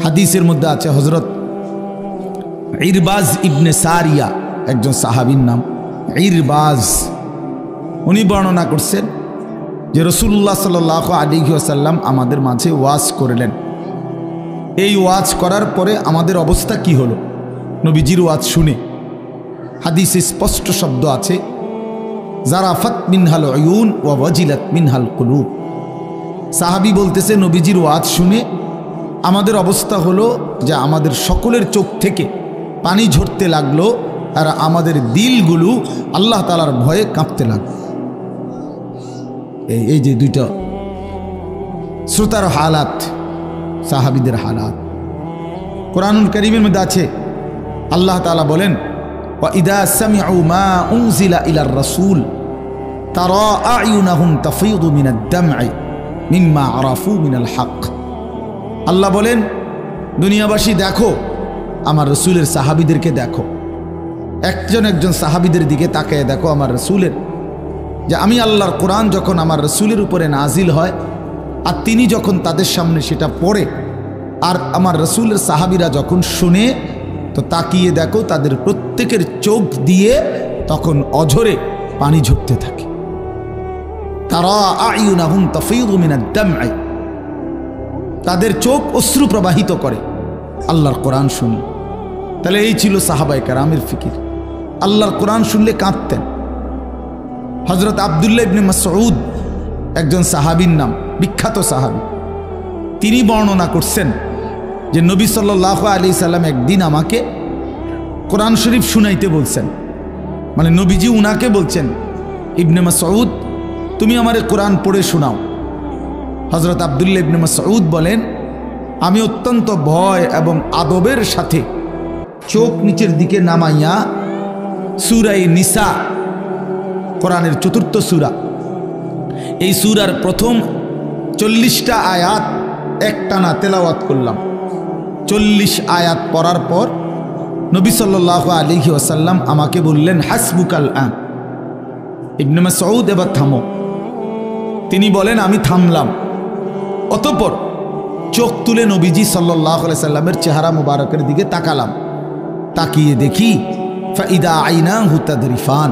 হাদিসের মধ্যে আছে হযরত ইরবাজ ইবনে সারিয়া একজন সাহাবীর নাম ইরবাজ, উনি বর্ণনা করছেন যে রাসূলুল্লাহ সাল্লাল্লাহু আলাইহি ওয়াসাল্লাম আমাদের মাঝে ওয়াজ করলেন। এই ওয়াজ করার পরে আমাদের অবস্থা কি হলো নবীজির ওয়াজ শুনে? হাদিসে স্পষ্ট শব্দ আছে, জারাফাত মিনহাল উয়ুন ওয়া ওয়াজিলাত মিনহাল কুলুব। সাহাবী বলতেছে নবীজির ওয়াজ শুনে আমাদের অবস্থা হলো যে আমাদের সকলের চোখ থেকে পানি ঝরতে লাগলো আর আমাদের দিলগুলো আল্লাহ তাআলার ভয়ে কাঁপতে লাগলো। এই যে দুইটা শ্রোতার হালাত, সাহাবীদের হালাত। কোরআনুল কারীমের মধ্যে আছে আল্লাহ তাআলা বলেন, ওয়া ইদা সামিউ মা উনজিলা ইলার রাসূল তারা আয়ুনাহুম তাফীদু মিনাদ দাম'i মিম্মা আরাফু মিনাল হক। আল্লাহ বলেন, দুনিয়াবাসী দেখো আমার রাসূলের সাহাবীদেরকে দেখো, একজন একজন সাহাবীদের দিকে তাকিয়ে দেখো আমার রাসূলের, যে আমি আল্লাহর কোরআন যখন আমার রাসূলের উপরে নাজিল হয় আর তিনি যখন তাদের সামনে সেটা পড়ে আর আমার রাসূলের সাহাবীরা যখন শুনে, তো তাকিয়ে দেখো তাদের প্রত্যেকের চোখ দিয়ে তখন অঝরে পানি ঝরতে থাকে। তারা আয়ুনাহুম তাফীদু মিনাদ দাম'i, তাদের চোখ অশ্রু প্রবাহিত করে আল্লাহর কোরআন শুনলে। তাহলে এই ছিল সাহাবায়ে কেরামের ফিকির, আল্লাহর কোরআন শুনলে কাঁদতেন। হযরত আব্দুল্লাহ ইবনে মাসউদ একজন সাহাবীর নাম, বিখ্যাত সাহাবী, তিনি বর্ণনা করছেন যে নবী সাল্লাল্লাহু আলাইহি সাল্লাম একদিন আমাকে কোরআন শরীফ শুনাইতে বলছেন, মানে নবীজি উনাকে বলছেন, ইবনে মাসউদ তুমি আমারে কোরআন পড়ে শোনাও। হযরত আব্দুল্লাহ ইবনে মাসউদ বলেন, আমি অত্যন্ত ভয় এবং আদবের সাথে চোখ নিচের দিকে নামাইয়া সূরা নিসা, কোরআনের ৪র্থ সূরা, এই সূরার প্রথম ৪০টা আয়াত একটানা তেলাওয়াত করলাম। ৪০ আয়াত পড়ার পর নবী সাল্লাল্লাহু আলাইহি ওয়াসাল্লাম আমাকে বললেন, হাসবুকাল আন, ইবনে মাসউদ এবার থামো। তিনি বলেন আমি থামলাম। অতঃপর চোখ তুলে নবীজি সাল্লাল্লাহু আলাইহি সাল্লামের চেহারা মুবারকের দিকে তাকালাম, তাকিয়ে দেখি ফাইদা আইনাহু তাদরিফান,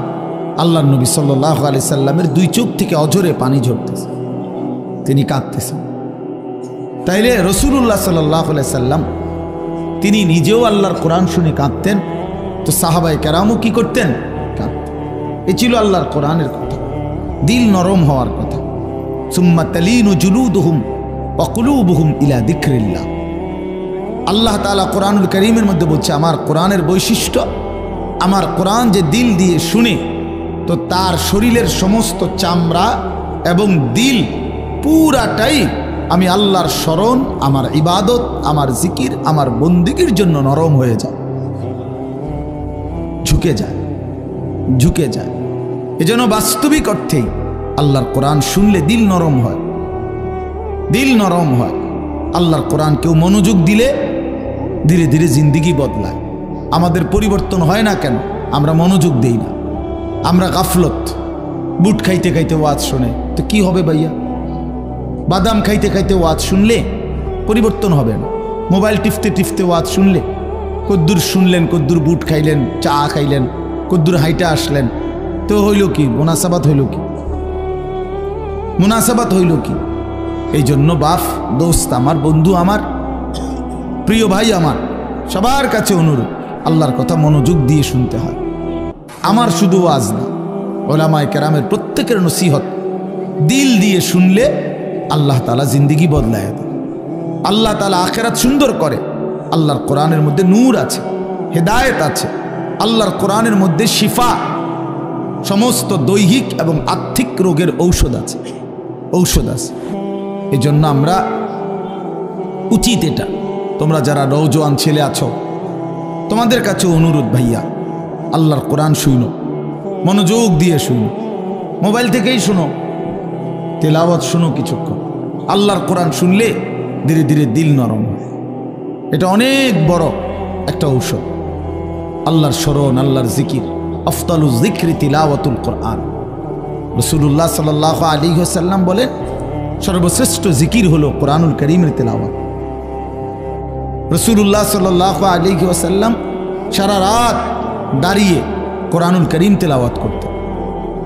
আল্লাহর নবী সাল্লাল্লাহু আলাইহি সাল্লামের দুই চোখ থেকে অঝরে পানি ঝরতেছে, তিনি কাঁদতেছেন। তাইলে রাসূলুল্লাহ সাল্লাল্লাহু আলাইহি সাল্লাম তিনি নিজেও আল্লাহর কোরআন শুনে কাঁদতেন, তো সাহাবায়ে কেরামও কি করতেন? কাঁদতেন। এ ছিল আল্লাহর কোরআনের কথা, দিল নরম হওয়ার কথা। সুম্মা তালিনু জুলুদুহুম ওয়া কুলুবুহুম ইলা যিকরিল্লাহ। আল্লাহ তাআলা কোরআনুল কারীমের মধ্যে বলছে, আমার কোরআনের বৈশিষ্ট্য, আমার কোরআন যে দিল দিয়ে শুনে তো তার শরীরের সমস্ত চামড়া এবং দিল পুরাটাই আমি আল্লাহর স্মরণ, আমার ইবাদত, আমার জিকির, আমার বন্দেগীর জন্য নরম হয়ে যায়, ঝুঁকে যায়, ঝুঁকে যায়। এজন্য বাস্তবিক অর্থেই আল্লাহর কোরআন শুনলে দিল নরম হয়, দিল নরম হয়। আল্লাহর কোরআন কেউ মনোযোগ দিলে ধীরে ধীরে জিন্দেগি বদলায়। আমাদের পরিবর্তন হয় না কেন? আমরা মনোযোগ দেই না, আমরা গাফলত। বুট খাইতে খাইতে ওয়াজ শুনে তো কি হবে ভাইয়া? বাদাম খাইতে খাইতে ওয়াজ শুনলে পরিবর্তন হবে না। মোবাইল টিপতে টিপতে ওয়াজ শুনলে কদ্দুর শুনলেন, কদ্দুর বুট খাইলেন, চা খাইলেন, কদ্দুর হাইটা আসলেন, তো হইল কি? মুনাসাবাত হইল কি? মুনাসাবাত হইল কি? এই জন্য বাপ, দোস্ত আমার, বন্ধু আমার, প্রিয় ভাই আমার, সবার কাছে অনুরোধ, আল্লাহর কথা মনোযোগ দিয়ে শুনতে হয়। আমার শুধু ওয়াজ না, উলামায়ে কেরামের প্রত্যেকের নসিহত দিল দিয়ে শুনলে আল্লাহ তাআলা জিন্দেগি বদলায় দেয়, আল্লাহ তাআলা আখিরাত সুন্দর করে। আল্লাহর কোরআনের মধ্যে নূর আছে, হেদায়েত আছে, আল্লাহর কোরআনের মধ্যে শিফা, সমস্ত দৈহিক এবং আর্থিক রোগের ঔষধ আছে, ঔষধ আছে। এই জন্য আমরা উচিত এটা, তোমরা যারা নওজোয়ান ছেলে আছো, তোমাদের কাছে অনুরোধ ভাইয়া, আল্লাহর কোরআন শুনো, মনোযোগ দিয়ে শুনো, মোবাইল থেকেই শুনো, তেলাওয়াত শুনো কিছুক্ষণ। আল্লাহর কোরআন শুনলে ধীরে ধীরে দিল নরম হয়, এটা অনেক বড় একটা ঔষধ। আল্লাহর স্মরণ, আল্লাহর জিকির, আফদালুজ যিকরি তিলাওয়াতুল কোরআন। রাসূলুল্লাহ সাল্লাল্লাহু আলাইহি ওয়াসাল্লাম বলেন, সর্বশ্রেষ্ঠ জিকির হলো কোরআনুল কারীমের তেলাওয়াত। রাসূলুল্লাহ সাল্লাল্লাহু আলাইহি ওয়াসাল্লাম সারা রাত দাঁড়িয়ে কোরআনুল করিম তেলাওয়াত করতেন।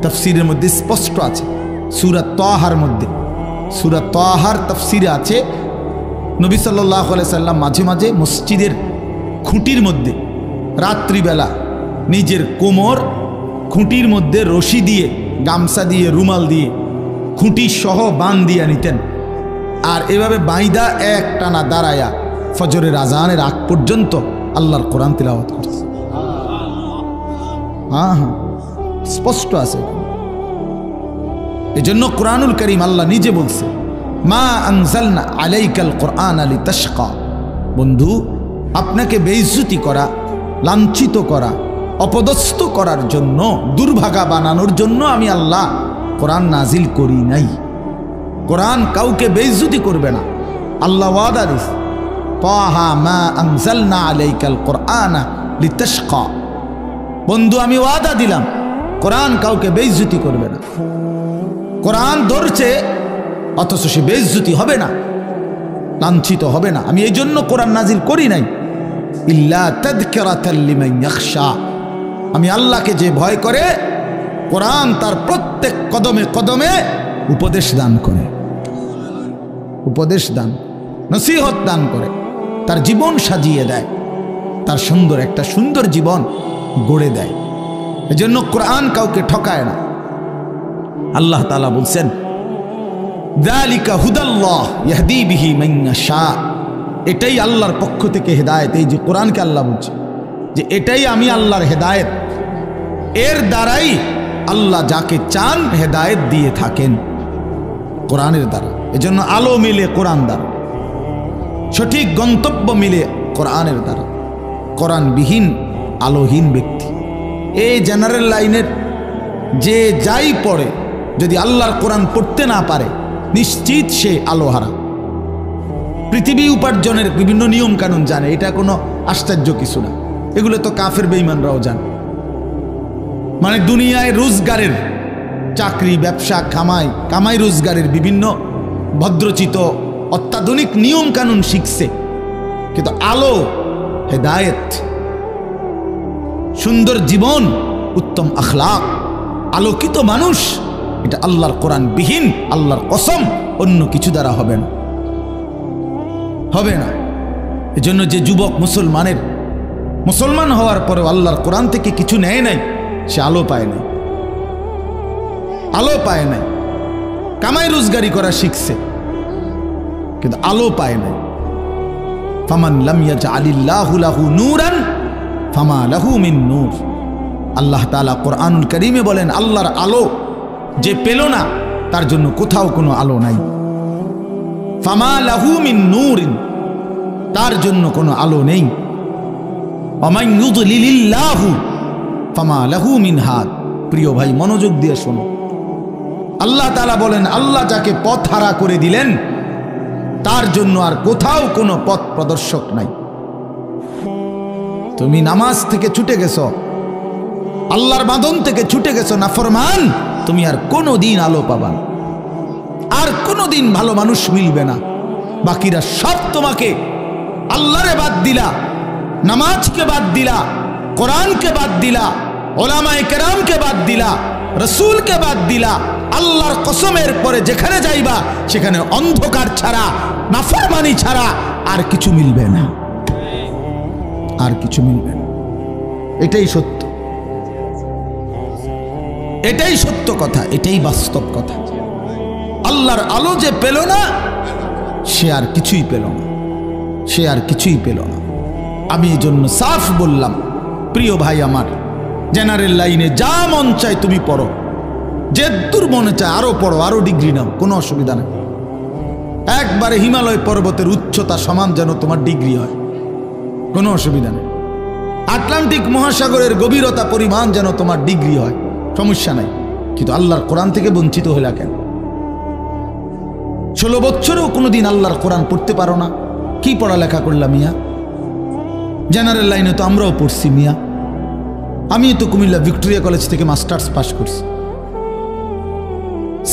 তাফসীরের মধ্যে স্পষ্ট আছে, সূরা তাহার মধ্যে, সূরা তাহার তাফসীরে আছে নবী সাল্লাল্লাহু আলাইহি সাল্লাম মাঝে মাঝে মসজিদের খুঁটির মধ্যে রাত্রিবেলা নিজের কোমর খুঁটির মধ্যে রশি দিয়ে, গামছা দিয়ে, রুমাল দিয়ে খুঁটি সহ বান দিয়ে নিতেন, আর এভাবে বাইদা এক টানা দাঁড়ায়া ফজরের আজানের আগ পর্যন্ত আল্লাহর কোরআন তিলাওয়াত করছে। হ্যাঁ, স্পষ্ট আছে। এজন্য কোরআনুল করিম আল্লাহ নিজে বলছে, মা আনজালনা আলাইকাল কোরআন লিতাশকা। বন্ধু, আপনাকে বেইজ্জতি করা, লাঞ্ছিত করা, অপদস্থ করার জন্য, দুর্ভাগা বানানোর জন্য আমি আল্লাহ কোরআন নাজিল করি নাই। কোরআন কাউকে বেইজ্জতি করবে না। আল্লাহ ওয়াদা দিস, তাহা মা আনজালনা আলাইকাল কোরআন লিতাশকা। বন্ধু, আমি ওয়াদা দিলাম কোরআন কাউকে বেইজ্জতি করবে না। কোরআন ধরছে অথচ সে বেইজ্জতি হবে না, লাঞ্ছিত হবে না। আমি এই জন্য কোরআন নাজিল করি নাই, ইল্লা তাযকিরাতাল লিমান ইয়াখশা। আমি আল্লাহকে যে ভয় করে, কোরআন তার প্রত্যেক কদমে কদমে উপদেশ দান করে, উপদেশ দান, নসিহত দান করে, তার জীবন সাজিয়ে দেয়, তার সুন্দর একটা সুন্দর জীবন গড়ে দেয়। এজন্য কোরআন কাউকে ঠকায় না। আল্লাহ তাআলা বলছেন, যালিকা হুদাল্লাহ ইয়াহদি বিহি মান ইয়াশা। এটাই আল্লাহর পক্ষ থেকে হেদায়েত। এই যে কোরআনকে আল্লাহ বলছে যে এটাই আমি আল্লাহর হেদায়েত, এর দ্বারাই আল্লাহ যাকে চান হেদায়েত দিয়ে থাকেন, কোরআনের দ্বারা। এজন্য আলো মিলে কোরআন দ্বারা, সঠিক গন্তব্য মিলে কোরআনের দ্বারা। কোরআনবিহীন আলোহীন ব্যক্তি, এই জেনারেল লাইনের যে যাই পড়ে, যদি আল্লাহর কোরআন পড়তে না পারে, নিশ্চিত সে আলোহারা। পৃথিবী উপার্জনের বিভিন্ন নিয়ম কানুন জানে, এটা কোনো আশ্চর্য কিছু না, এগুলো তো কাফের বেঈমানরাও জানে। মানে দুনিয়ায় রোজগারের, চাকরি, ব্যবসা, কামাই রোজগারের বিভিন্ন ভদ্রচিত অত্যাধুনিক নিয়ম কানুন শিখছে, কিন্তু আলো, হেদায়েত, সুন্দর জীবন, উত্তম আখলাক, আলোকিত মানুষ, এটা আল্লাহর কোরআন বিহীন, আল্লাহর কসম, অন্য কিছু দ্বারা হবে না, হবে না। এজন্য যে যুবক মুসলমান হওয়ার পরেও আল্লাহর কোরআন থেকে কিছু নেয় নাই, সে আলো পায় নাই, আলো পায় নাই। কামাই রোজগারি করা শিখছে কিন্তু আলো পায় নাই। ফামান লাম ইয়াজআলিল্লাহু লাহু নূরান ফামা লাহু মিন নূর। আল্লাহ তাআলা কোরআনুল কারীমে বলেন, আল্লাহর আলো যে পেল না তার জন্য কোথাও কোনো আলো নাই। ফামা লাহু মিন নূরিন, তার জন্য কোনো আলো নেই। ওয়ামান ইউদ্লিলিল্লাহু ফামা লাহু মিন হাদ। প্রিয় ভাই, মনোযোগ দিয়ে শোনো। আল্লাহ তাআলা বলেন, আল্লাহ যাকে পথ হারা করে দিলেন তার জন্য আর কোথাও কোনো পথ প্রদর্শক নাই। তুমি নামাজ থেকে ছুটে গেছো, আল্লাহর বাঁধন থেকে ছুটে গেছো, নাফরমান, তুমি আর কোনো দিন আলো পাবা না, আর কোনো দিন ভালো মানুষ মিলবে না। বাকিরা সব তোমাকে আল্লাহরে বাদ দিলা, নামাজকে বাদ দিলা, কোরআনকে বাদ দিলা, ওলামায়ে কেরামকে বাদ দিলা, রসুলকে বাদ দিলা। আল্লাহর কসমের পরে যেখানে যাইবা সেখানে অন্ধকার ছাড়া, নাফরমানি ছাড়া আর কিছু মিলবে না, আর কিছু মিলবে না। এটাই সত্য, এটাই সত্য কথা, এটাই বাস্তব কথা। আল্লাহর আলো যে পেল না সে আর কিছুই পেল না, সে আর কিছুই পেল না। আমি এই জন্য সাফ বললাম, প্রিয় ভাই আমার, জেনারেল লাইনে যা মন চায় তুমি পড়ো, যে দূর মনে চায় আরো পড়ো, আরো ডিগ্রি নাও, কোনো অসুবিধা নেই। একবারে হিমালয় পর্বতের উচ্চতা সমান যেন তোমার ডিগ্রি হয়, কোনো অসুবিধা নেই। আটলান্টিক মহাসাগরের গভীরতা পরিমাণ যেন তোমার ডিগ্রি হয়, সমস্যা নাই। কিন্তু আল্লাহর কোরআন থেকে বঞ্চিত হইলা কেন? 16 বছরেও কোনোদিন আল্লাহর কোরআন পড়তে পারো না, কি পড়ালেখা করলাম মিয়া? জেনারেল লাইনে তো আমরাও পড়ছি মিয়া। আমি তো কুমিল্লা ভিক্টোরিয়া কলেজ থেকে মাস্টার্স পাস করছি,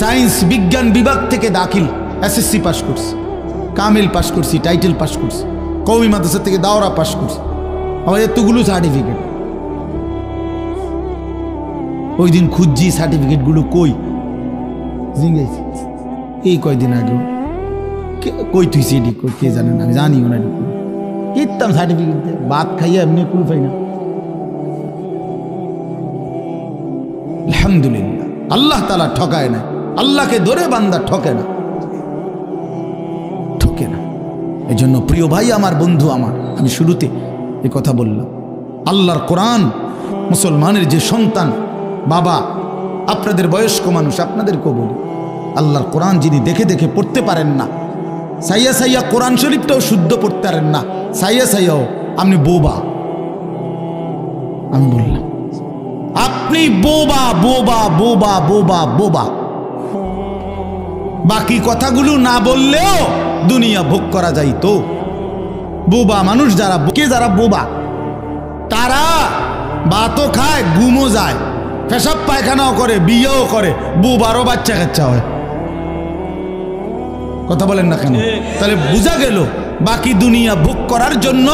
সায়েন্স বিজ্ঞান বিভাগ থেকে দাখিল এসএসসি পাস করছি, কামিল পাস করছি, টাইটেল পাস করছি, কওমি মাদ্রাসা থেকে দাওরা পাস করছি, আমার এতগুলো সার্টিফিকেট। ওই দিন খুঁজছি সার্টিফিকেটগুলো কই, এই কয়দিন আগে কই তুইছি এটি কে জানেন, আমি জানিও না ইতাম সার্টিফিকেট ভাত খাইয়া এমনি কুল পাই না। আলহামদুলিল্লাহ, আল্লাহ তাআলা ঠকায় না, আল্লাহকে ধরে বান্দা ঠকে না, ঠকে না। এই জন্য প্রিয় ভাই আমার, বন্ধু আমার, আমি শুরুতে এ কথা বললাম, আল্লাহর কোরআন মুসলমানের যে সন্তান, বাবা, আপনাদের বয়স্ক মানুষ, আপনাদেরকেও বলি, আল্লাহর কোরআন যিনি দেখে দেখে পড়তে পারেন না, সাইয়া সাইয়া কোরআন শরীফটাও শুদ্ধ পড়তে পারেন না, সাইয়া সাইয়াও আপনি বোবা। আমি বললাম আপনি বোবা বোবা বোবা বোবা বোবা। বাকি কথাগুলো না বললেও দুনিয়া ভোগ করা যাইতো। বোবা মানুষ যারা, যারা বোবা, তারা ভাতও খায়, ঘুমও যায়, পেশাব পায়খানাও করে, বিয়েও করে, বোবারও বাচ্চা কাচ্চা হয়। কথা বলেন না কেন? তাহলে বোঝা গেল বাকি দুনিয়া ভোগ করার জন্য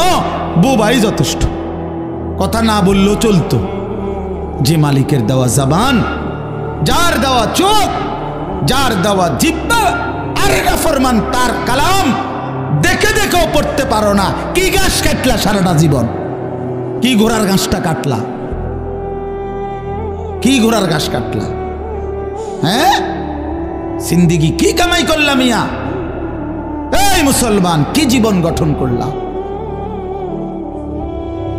বোবাই যথেষ্ট। কথা না বললেও চলতো। যে মালিকের দেওয়া জবান, যার দেওয়া চোখ, যার দেওয়া জিহ্বা, আরে নাফরমান তার কালাম দেখে দেখেও পড়তে পারো না। কি ঘাস কাটলা সারাটা জীবন? কি ঘোড়ার ঘাসটা কাটলা? কি ঘোড়ার ঘাস কাটলা? হ্যাঁ, জিন্দেগি কি কামাই করলা মিয়া? এই মুসলমান, কি জীবন গঠন করলা?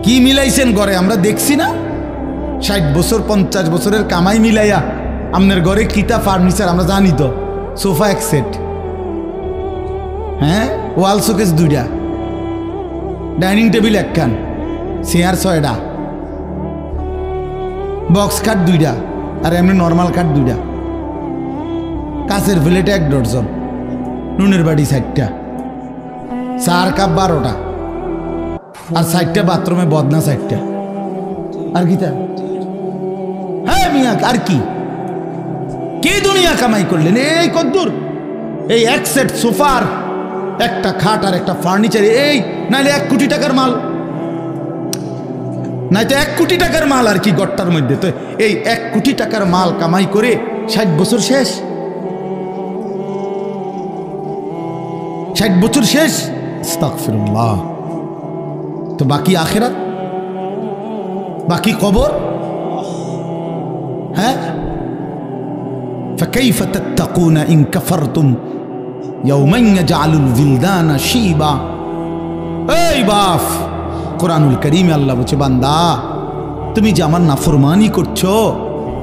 কি মিলাইছেন ঘরে? আমরা দেখছি না, 60 বছর 50 বছরের কামাই মিলাইয়া আপনার ঘরে কিতা ফার্নিচার আমরা জানি তো। সোফা এক সেট, হ্যাঁ, ওয়াল শোকেস 2টা, ডাইনিং টেবিল একখান, চেয়ার 6টা, বক্স খাট 2টা, আর এমনি নর্মাল খাট 2টা, কাঁচের প্লেট 1 ডজন, নুনের বাটি 4টা, চার কাপ 12টা, আর 4টা বাথরুমে বদনা 4টা। আর কি তা? হ্যাঁ মিয়া, আর কি কি দুনিয়া কামাই করলেন? এই কদ্দুর, এই এক সেট সোফার, একটা খাট আর একটা ফার্নিচার, এই নাইলে 1 কোটি টাকার মাল, নাই তো 1 কোটি টাকার মাল আর কি গট্টার মধ্যে। তো এই 1 কোটি টাকার মাল কামাই করে 60 বছর শেষ, 60 বছর শেষ। আস্তাগফিরুল্লাহ। তো বাকি আখিরাত, বাকি কবর। হ্যাঁ, فكيف تتقون إن كفرتم يوما يجعل الولدان شيبا। এই বাপ, কোরআনুল কারীমে আল্লাহ বলছে, বান্দা তুমি যে আমার নাফরমানি করছো,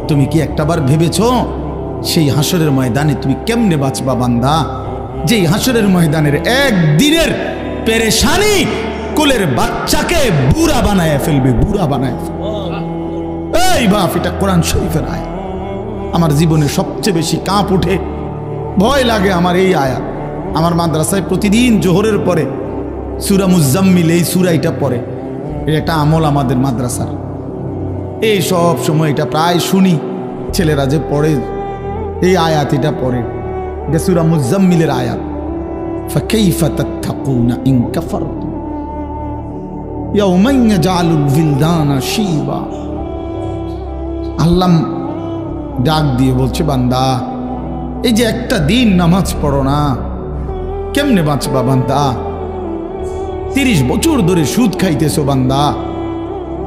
তুমি কি একটাবার ভেবেছো সেই হাসরের ময়দানে তুমি কেমনে বাঁচবা? বান্দা, যেই হাসরের ময়দানের একদিনের পেরেশানি কোলের বাচ্চাকে বুড়া বানায় ফেলবে, বুড়া বানায় ফেলবে। এই বাপ, এটা কোরআন শরীফের আয়াত। আমার জীবনে সবচেয়ে বেশি কাঁপ উঠে, ভয় লাগে আমার এই আয়াত। আমার মাদ্রাসায় প্রতিদিন জোহরের পরে সূরা মুজাম্মিল, এই সূরাটা পড়ে। এটা একটা আমল আমাদের মাদ্রাসার। এই সব সময় এটা প্রায় শুনি, ছেলেরা যে পড়ে এই আয়াত, এটা পড়ে, এটা সূরা মুজাম্মিলের আয়াত। ফাকাইফা তাত্তাকুনা ইন কাফারতুম ইয়াওমান ইয়াজআলুল বিলদানা শিবা। আল্লাহ ডাক দিয়ে বলছে, বান্দা এই যে একটা দিন নামাজ পড়ো না, কেমনে বাঁচবা বান্দা? 30 বছর ধরে সুদ খাইতেছো বান্দা,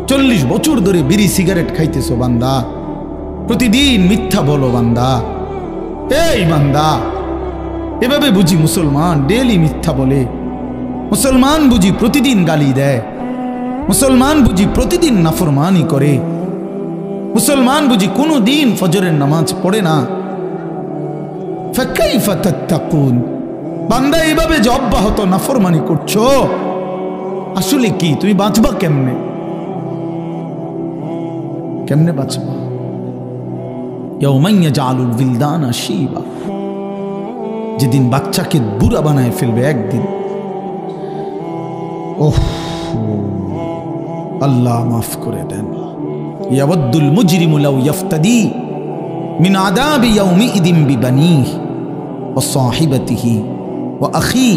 40 বছর ধরে বিড়ি সিগারেট খাইতেছো বান্দা, প্রতিদিন মিথ্যা বলো বান্দা। এই বান্দা, এভাবে বুঝি মুসলমান ডেলি মিথ্যা বলে? মুসলমান বুঝি প্রতিদিন গালি দেয়? মুসলমান বুঝি প্রতিদিন নাফরমানি করে? মুসলমান বুঝি কোনো দিন ফজরের নামাজ পড়ে না? ফাকাইফা তাত্তাকুন। বান্দা, এইভাবে যে অব্যাহত নাফরমানি করছো, আসলে কি তুমি বাঁচবা কেমনে? কেমনে বাঁচবা? ইয়াওমান ইয়াজআলুল বিলদানা শিবা, যেদিন বাচ্চাকে বুড়া বানায় ফেলবে একদিন। ওহ, আল্লাহ মাফ করে দেন। ইয়াওয়াদ্দুল মুজরিমু লাউ ইফতাদি মিন আযাবি ইয়াউমিইদিন বিবানিহি ওয়া সাহিবাতিহি ওয়া আখি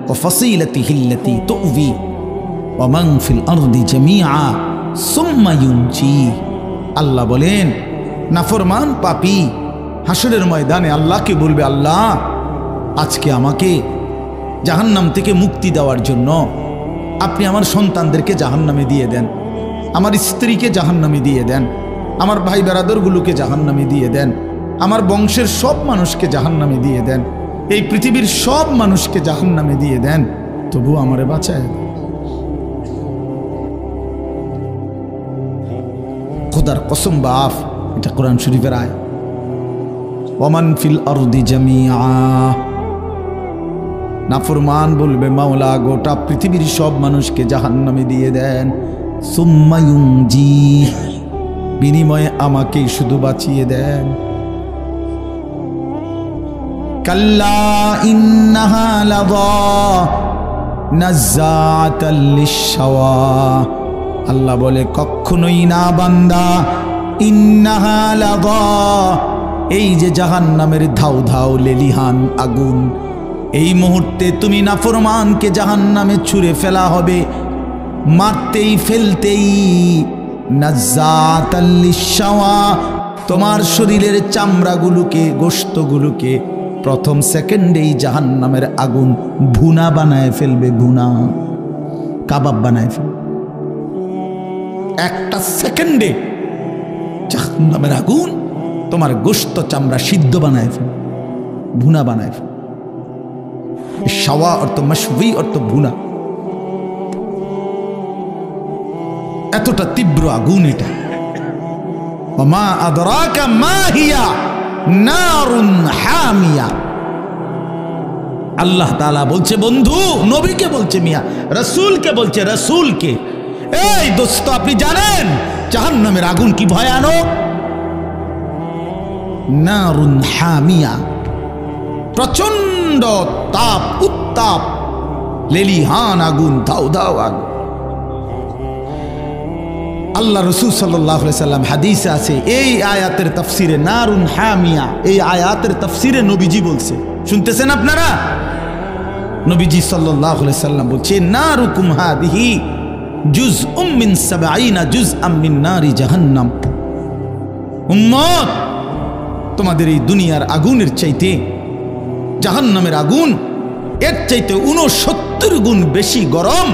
ওয়া ফাসিলাতিহিল্লাতী তু'বি ওয়া মান ফিল আরদি জামিআ সুম্মা ইউনজি। আল্লাহ বলেন নাফরমান পাপী হাসরের ময়দানে আল্লাহকে বলবে, আল্লাহ আজকে আমাকে জাহান্নাম থেকে মুক্তি দেওয়ার জন্য আপনি আমার সন্তানদেরকে জাহান্নামে দিয়ে দেন, আমার স্ত্রীকে জাহান্নামে দিয়ে দেন, আমার ভাই বেরাদরগুলোকে জাহান্নামে দিয়ে দেন, আমার বংশের সব মানুষকে জাহান্নামে দিয়ে দেন, এই পৃথিবীর সব মানুষকে জাহান্নামে দিয়ে দেন, তবু আমারে বাঁচায়। খোদার কসম বাপ, এটা কোরআন শরীফের আয়াত। ওমান ফিল আরদি জামিআ, নাফরমান বলবে মাওলা গোটা পৃথিবীর সব মানুষকে জাহান্নামে দিয়ে দেন, সুম্মা ইউনজি, বিনিময়ে আমাকে শুধু বাঁচিয়ে দেন। কাল্লা ইন্নাহা লাযা নাযাআতাল লিশ-শাওয়া, আল্লাহ বলে কখনোই না বান্দা, ইন্নাহা লাযা, এই যে জাহান্নামের ধাউ ধাউ লেলিহান আগুন, এই মুহূর্তে তুমি নাফরমানকে জাহান্নামে ছুঁড়ে ফেলা হবে, মারতেই ফেলতেই, নাযাআতাল লিশ-শাওয়া, তোমার শরীরের চামড়াগুলোকে গোশতগুলোকে প্রথম সেকেন্ডেই জাহান্নামের আগুন ভুনা বানায় ফেলবে, ভুনা কাবাব বানায় ফেলবে। একটা সেকেন্ডে জাহান্নামের আগুন তোমার গোশত চামড়া সিদ্ধ বানায় ফেলবে, ভুনা বানায় ফেলবে। শাওয়া অর্থ মাশউই অর্থ ভুনা, এতটা তীব্র আগুন এটা। ওমা আদরাকা মা হিয়া নারুন হামিয়া। আল্লাহ তাআলা বলছে বন্ধু, নবীকে বলছে, মিয়া রাসূলকে বলছে, রাসূলকে, এই দোস্ত আপনি জানেন জাহান্নামের আগুন কি ভয়ানক? নারুন হামিয়া, প্রচন্ড তাপ, উত্তাপ, লেলিহান আগুন, ধাউ ধাউ আগুন। আল্লাহ রাসূল সাল্লাল্লাহু আলাইহি সাল্লাম হাদিসে আছে, এই আয়াতের তাফসিরে নারুন হামিয়া, এই আয়াতের তাফসিরে নবীজি বলছে, শুনতেছেন আপনারা? নবীজি সাল্লাল্লাহু আলাইহি সাল্লাম বলছে, নারুকুম হাদিহি জুজউম মিন ৭০ জুজআম মিন নারি জাহান্নাম। উম্মত, তোমাদের এই দুনিয়ার আগুনের চাইতে জাহান্নামের আগুন এর চাইতে ৬৯ গুণ বেশি গরম।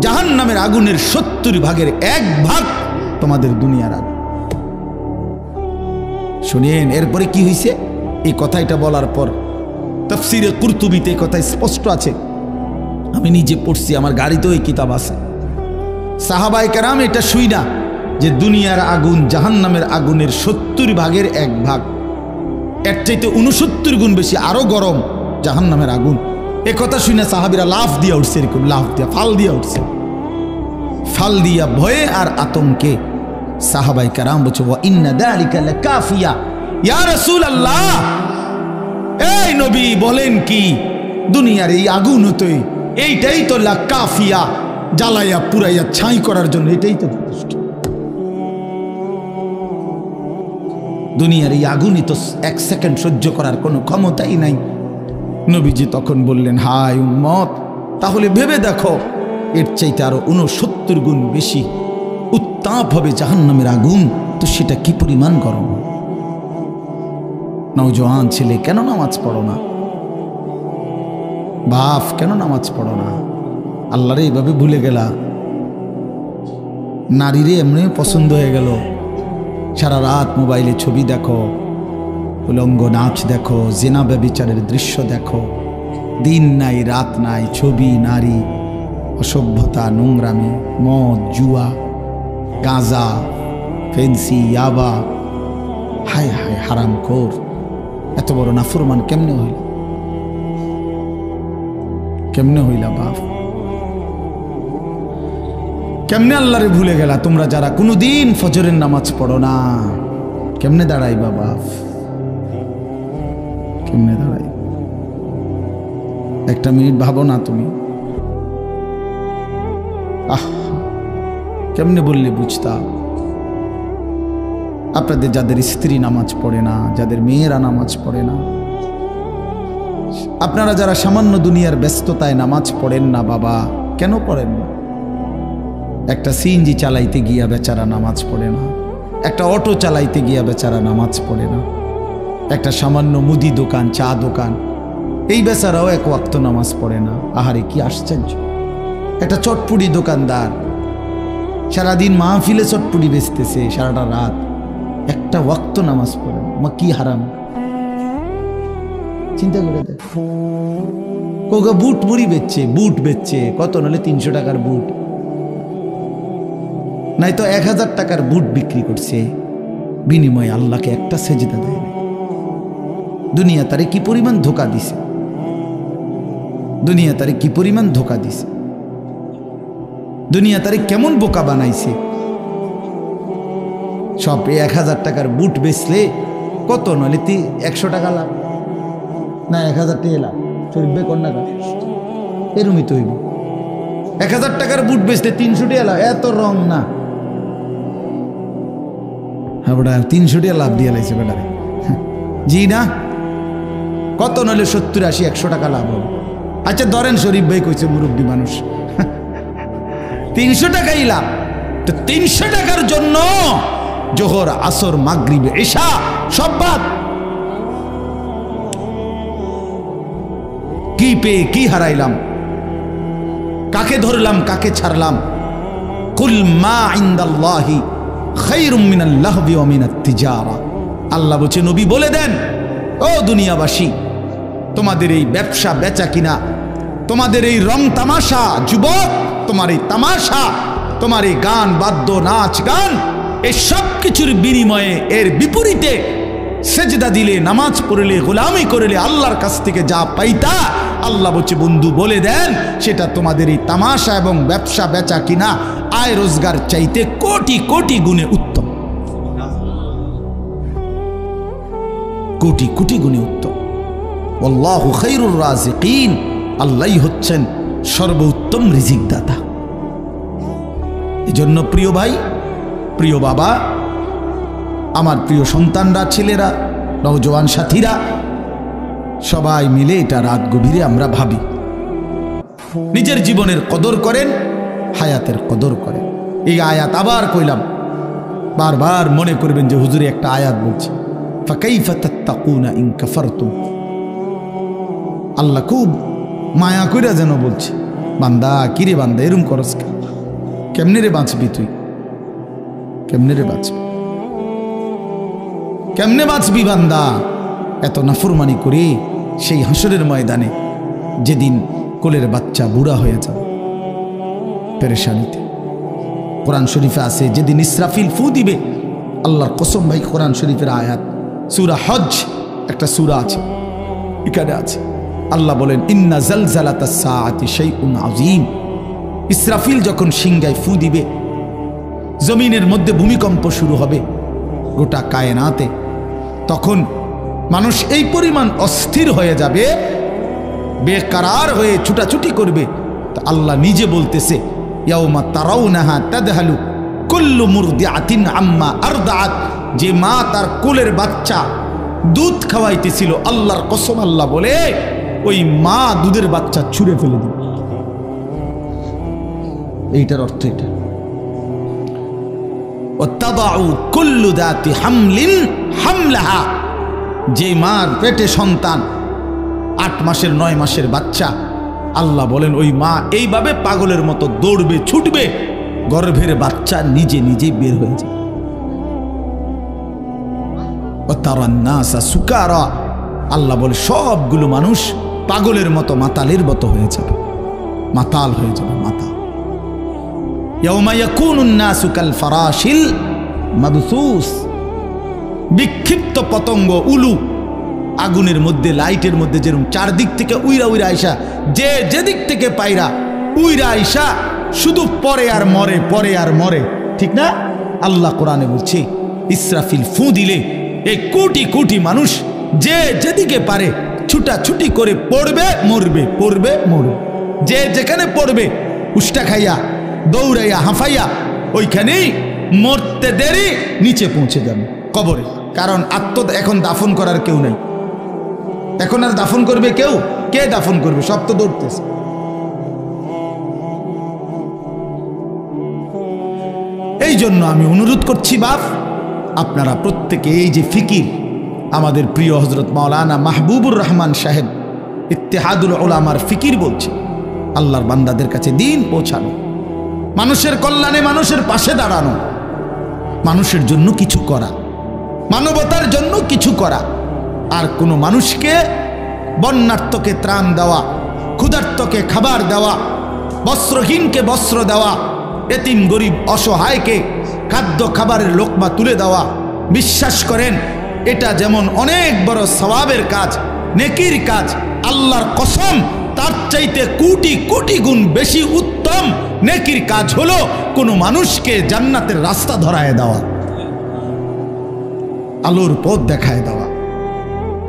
জাহান্নামের আগুনের ৭০ ভাগের ১ ভাগ তোমাদের দুনিয়ার আগুন। শুনেন এরপরে কি হয়েছে? এই কথাটা বলার পর তাফসীরে কুরতুবীতে কথা স্পষ্ট আছে, আমি নিজে পড়ছি, আমার গাড়িতেও এই কিতাব আছে। সাহাবায়ে কেরাম এটা শুই না যে দুনিয়ার আগুন জাহান্নামের আগুনের ৭০ ভাগের ১ ভাগ, এর চাইতে ৬৯ গুণ বেশি আরো গরম জাহান্নামের আগুন। এ কথা শুনে সাহাবীরা লাফ দিয়া উঠছে, এরকম লাফ দিয়া ফাল দিয়া উঠছে, ফাল দিয়া ভয়ে আর আতঙ্কে। সাহাবায়ে কেরাম বলছে, ওয়া ইন্না যালিকা লাকাফিয়া ইয়া রাসূলুল্লাহ, এই নবী বলেন কি, দুনিয়ার এই আগুন হতই, এইটাই তো লাকাফিয়া, জ্বালাইয়া পুরাইয়া ছাই করার জন্য এটাই তো যথেষ্ট। দুনিয়ার এই আগুনই তো ১ সেকেন্ড সহ্য করার কোনো ক্ষমতাই নাই। নবীজি তখন বললেন, হায় উম্মত, তাহলে ভেবে দেখো এর চাইতে আরো ৬৯ গুণ বেশি উত্তাপ হবে জাহান্নামের আগুন, তো সেটা কি পরিমাণ গরম। নওজোয়ান ছেলে, কেন নামাজ পড়ো না? বাপ, কেন নামাজ পড়ো না? আল্লাহরে এইভাবে ভুলে গেলা, নারীরে এমনি পছন্দ হয়ে গেল, সারা রাত মোবাইলে ছবি দেখো, উলঙ্গ নাচ দেখো, জিনা ব্যভিচারের দৃশ্য দেখো, দিন নাই রাত নাই, ছবি, নারী, অসভ্যতা, নোংরামি, মদ, জুয়া, গাঁজা, ফেন্সি, ইয়াবা, হায় হায় হারামখোর। এত বড় নাফরমান কেমনে হইল? কেমনে হইলা বাপ? কেমনে আল্লাহরে ভুলে গেলা তোমরা যারা কোনোদিন ফজরের নামাজ পড়ো না? কেমনে দাঁড়াইবা বাপ? কেমনে দাঁড়াই? একটা মিনিট ভাবো না তুমি? কেমনে বললে বুঝতাম? আপনাদের যাদের স্ত্রী নামাজ পড়ে না, যাদের মেয়েরা নামাজ পড়ে না, আপনারা যারা সামান্য দুনিয়ার ব্যস্ততায় নামাজ পড়েন না বাবা, কেন পড়েন না? একটা সিএনজি চালাইতে গিয়া বেচারা নামাজ পড়ে না, একটা অটো চালাইতে গিয়া বেচারা নামাজ পড়ে না, একটা সামান্য মুদি দোকান, চা দোকান, এই বেচারাও এক ওয়াক্ত নামাজ পড়ে না। আহারে কি আশ্চর্য! একটা চটপুরি দোকানদার সারাদিন মাহফিলে চটপুরি বেচতেছে, সারাটা রাত একটা ওয়াক্ত নামাজ পড়ে না। মা কি হারাম! চিন্তা করে দেখ। কোকা বুট মুড়ি বেচছে, বুট বেচছে কত, নাহলে 300 টাকার বুট, নাই তো 1000 টাকার বুট বিক্রি করছে, বিনিময়ে আল্লাহকে একটা সেজদা দেয় না। দুনিয়া তারে কি পরিমাণ ধোকা দিছে, দুনিয়া তারে কি পরিমাণ ধোকা দিছে, দুনিয়া তারে কেমন বোকা বানাইছে। সব 1000 টাকার বুট বেচলে কত, নাহলে 100 টাকা লাভ, না 1000 টাকা লাভ, চলবে কন্যা এরমই তো হইব। 1000 টাকার বুট বেচলে 300 টাকা লাভ, এত রং না। হ্যাঁ বেটা 300 টাকা লাভ দিয়ে লাইছে বেটারে, জি না? কত নইলে 70, 80, 100 টাকা লাভ হবে। আচ্ছা ধরেন শরীফ ভাই কইছে মুরব্বী মানুষ 300 টাকাই লাভ, তো 300 টাকার জন্য জোহর, আসর, মাগরিব, ইশা সব বাদ। কি পেয়ে কি হারাইলাম, কাকে ধরলাম কাকে ছাড়লাম। কুল মা ইনদাল্লাহি খায়রুম মিনাল লাহবি ওয়া মিনাত তিজারা। আল্লাহ বলছে নবী বলে দেন, ও দুনিয়াবাসী, তোমাদের এই ব্যবসা বেচা কিনা, তোমাদের এই রং তামাশা, যুবক তোমার এই তামাশা, তোমার এই গান বাদ্য নাচ গান, এই সব কিছুর বিনিময়ে এর বিপরীতে সেজদা দিলে, নামাজ পড়লে, গোলামি করলে আল্লাহর কাছ থেকে যা পাইতা, আল্লাহ বলছে বন্ধু বলে দেন সেটা তোমাদের এই তামাশা এবং ব্যবসা বেচা কিনা আয় রোজগার চাইতে কোটি কোটি গুণে উত্তম, কোটি কোটি গুণে উত্তম। আল্লাহু খায়রুর রাজিকিন, আল্লাহই হচ্ছেন সর্বোত্তম রিজিক দাতা। এজন্য প্রিয় ভাই, প্রিয় বাবা, আমার প্রিয় সন্তানরা, ছেলেরা, নওজোয়ান সাথীরা, সবাই মিলে এটা রাত গভীরে আমরা ভাবি, নিজের জীবনের কদর করেন, হায়াতের কদর করেন। এই আয়াত আবার কইলাম, বারবার মনে করবেন যে হুজুরে একটা আয়াত বলছে, ফাকাইফা তাত্তাকুনা ইন কাফারতুম। আল্লাহ খুব মায়া কইরা যেন বলছে, বান্দা কিরে বান্দা এরম করস, কেমনে রে বাঁচবি তুই, কেমনে রে বাঁচবি, কেমনে বাঁচবি বান্দা এত নাফরমানি করে সেই হাসরের ময়দানে, যেদিন কোলের বাচ্চা বুড়া হয়ে যাবে পেরেশানিতে। কোরআন শরীফে আছে যেদিন ইসরাফিল ফু দিবে, আল্লাহর কসম ভাই, কোরআন শরীফের আয়াত, সূরা হজ একটা সূরা আছে, এখানে আছে, আল্লাহ বলেন ইন্না জালজালাতাস সাআতি শাইউন আযীম। ইসরাফিল যখন সিংহায় ফু দিবে, জমিনের মধ্যে ভূমিকম্প শুরু হবে গোটা কায়নাতে, তখন মানুষ এই পরিমাণ অস্থির হয়ে যাবে, বেকারার হয়ে ছুটাছুটি করবে। তো আল্লাহ নিজে বলতেছে, ইয়াউমা তারাউনাহা তাদহালু কুল্লু মুরদিআতিন আম্মা আরদাআত। যে মা তার কোলের বাচ্চা দুধ খাওয়াইতেছিল, আল্লাহর কসম আল্লাহ বলে ওই মা দুধের বাচ্চা ছুঁড়ে ফেলে দিবে। এইটার অর্থ এটা, ওয়াতাদাউ কুল্লু যাতি হামলিন হামলাহা। যে মার পেটে সন্তান 8 মাসের 9 মাসের বাচ্চা, আল্লাহ বলেন ওই মা এইভাবে পাগলের মতো দৌড়বে, ছুটবে, গর্ভের বাচ্চা নিজে নিজেই বের হয়ে যাবে। ওয়াতারান নাসা সুকারা, আল্লাহ বলে সবগুলো মানুষ পাগলের মতো, মাতালের মতো হয়ে যাবে, মাতাল হয়ে যাবে, মাতাল। ইয়াউমা ইয়াকুনুন নাসু কাল ফারাশিল মাবসুস। বিক্ষিপ্ত পতঙ্গ, উলু, আগুনের মধ্যে, লাইটের মধ্যে যেরকম চারদিক থেকে উইরা উইরা আইসা, যে যেদিক থেকে পাইরা উইরা আইসা শুধু পরে আর মরে, পরে আর মরে, ঠিক না? আল্লাহ কোরআনে বলছে ইসরাফিল ফু দিলে এই কোটি কোটি মানুষ যে যেদিকে পারে ছুটাছুটি করে পড়বে, মরবে, পড়বে, মরবে। যে যেখানে পড়বে উষ্টা খাইয়া, দৌড়াইয়া, হাঁফাইয়া, ওইখানেই মরতে দেরি নিচে পৌঁছে যাবে কবরে। কারণ এখন দাফন করার কেউ নেই, এখন আর দাফন করবে কেউ? কে দাফন করবে? সব তো দৌড়তেছে। এই জন্য আমি অনুরোধ করছি বাপ, আপনারা প্রত্যেকে এই যে ফিকির, আমাদের প্রিয় হজরত মাওলানা মাহবুবুর রহমান সাহেব ইত্তেহাদুল উলামার ফিকির বলছে, আল্লাহর বান্দাদের কাছে দিন পৌঁছানো, মানুষের কল্যাণে মানুষের পাশে দাঁড়ানো, মানুষের জন্য কিছু করা, মানবতার জন্য কিছু করা, আর কোনো মানুষকে বন্যার্তকে ত্রাণ দেওয়া, ক্ষুধার্তকে খাবার দেওয়া, বস্ত্রহীনকে বস্ত্র দেওয়া, এতিম গরিব অসহায়কে খাদ্য খাবারের লোকমা তুলে দেওয়া, বিশ্বাস করেন এটা যেমন অনেক বড় সওয়াবের কাজ, নেকির কাজ, আল্লাহর কসম তার চাইতে কোটি কোটি গুণ বেশি উত্তম নেকির কাজ হলো কোনো মানুষকে জান্নাতের রাস্তা ধরায় দেওয়া, আলোর পথ দেখায় দেওয়া,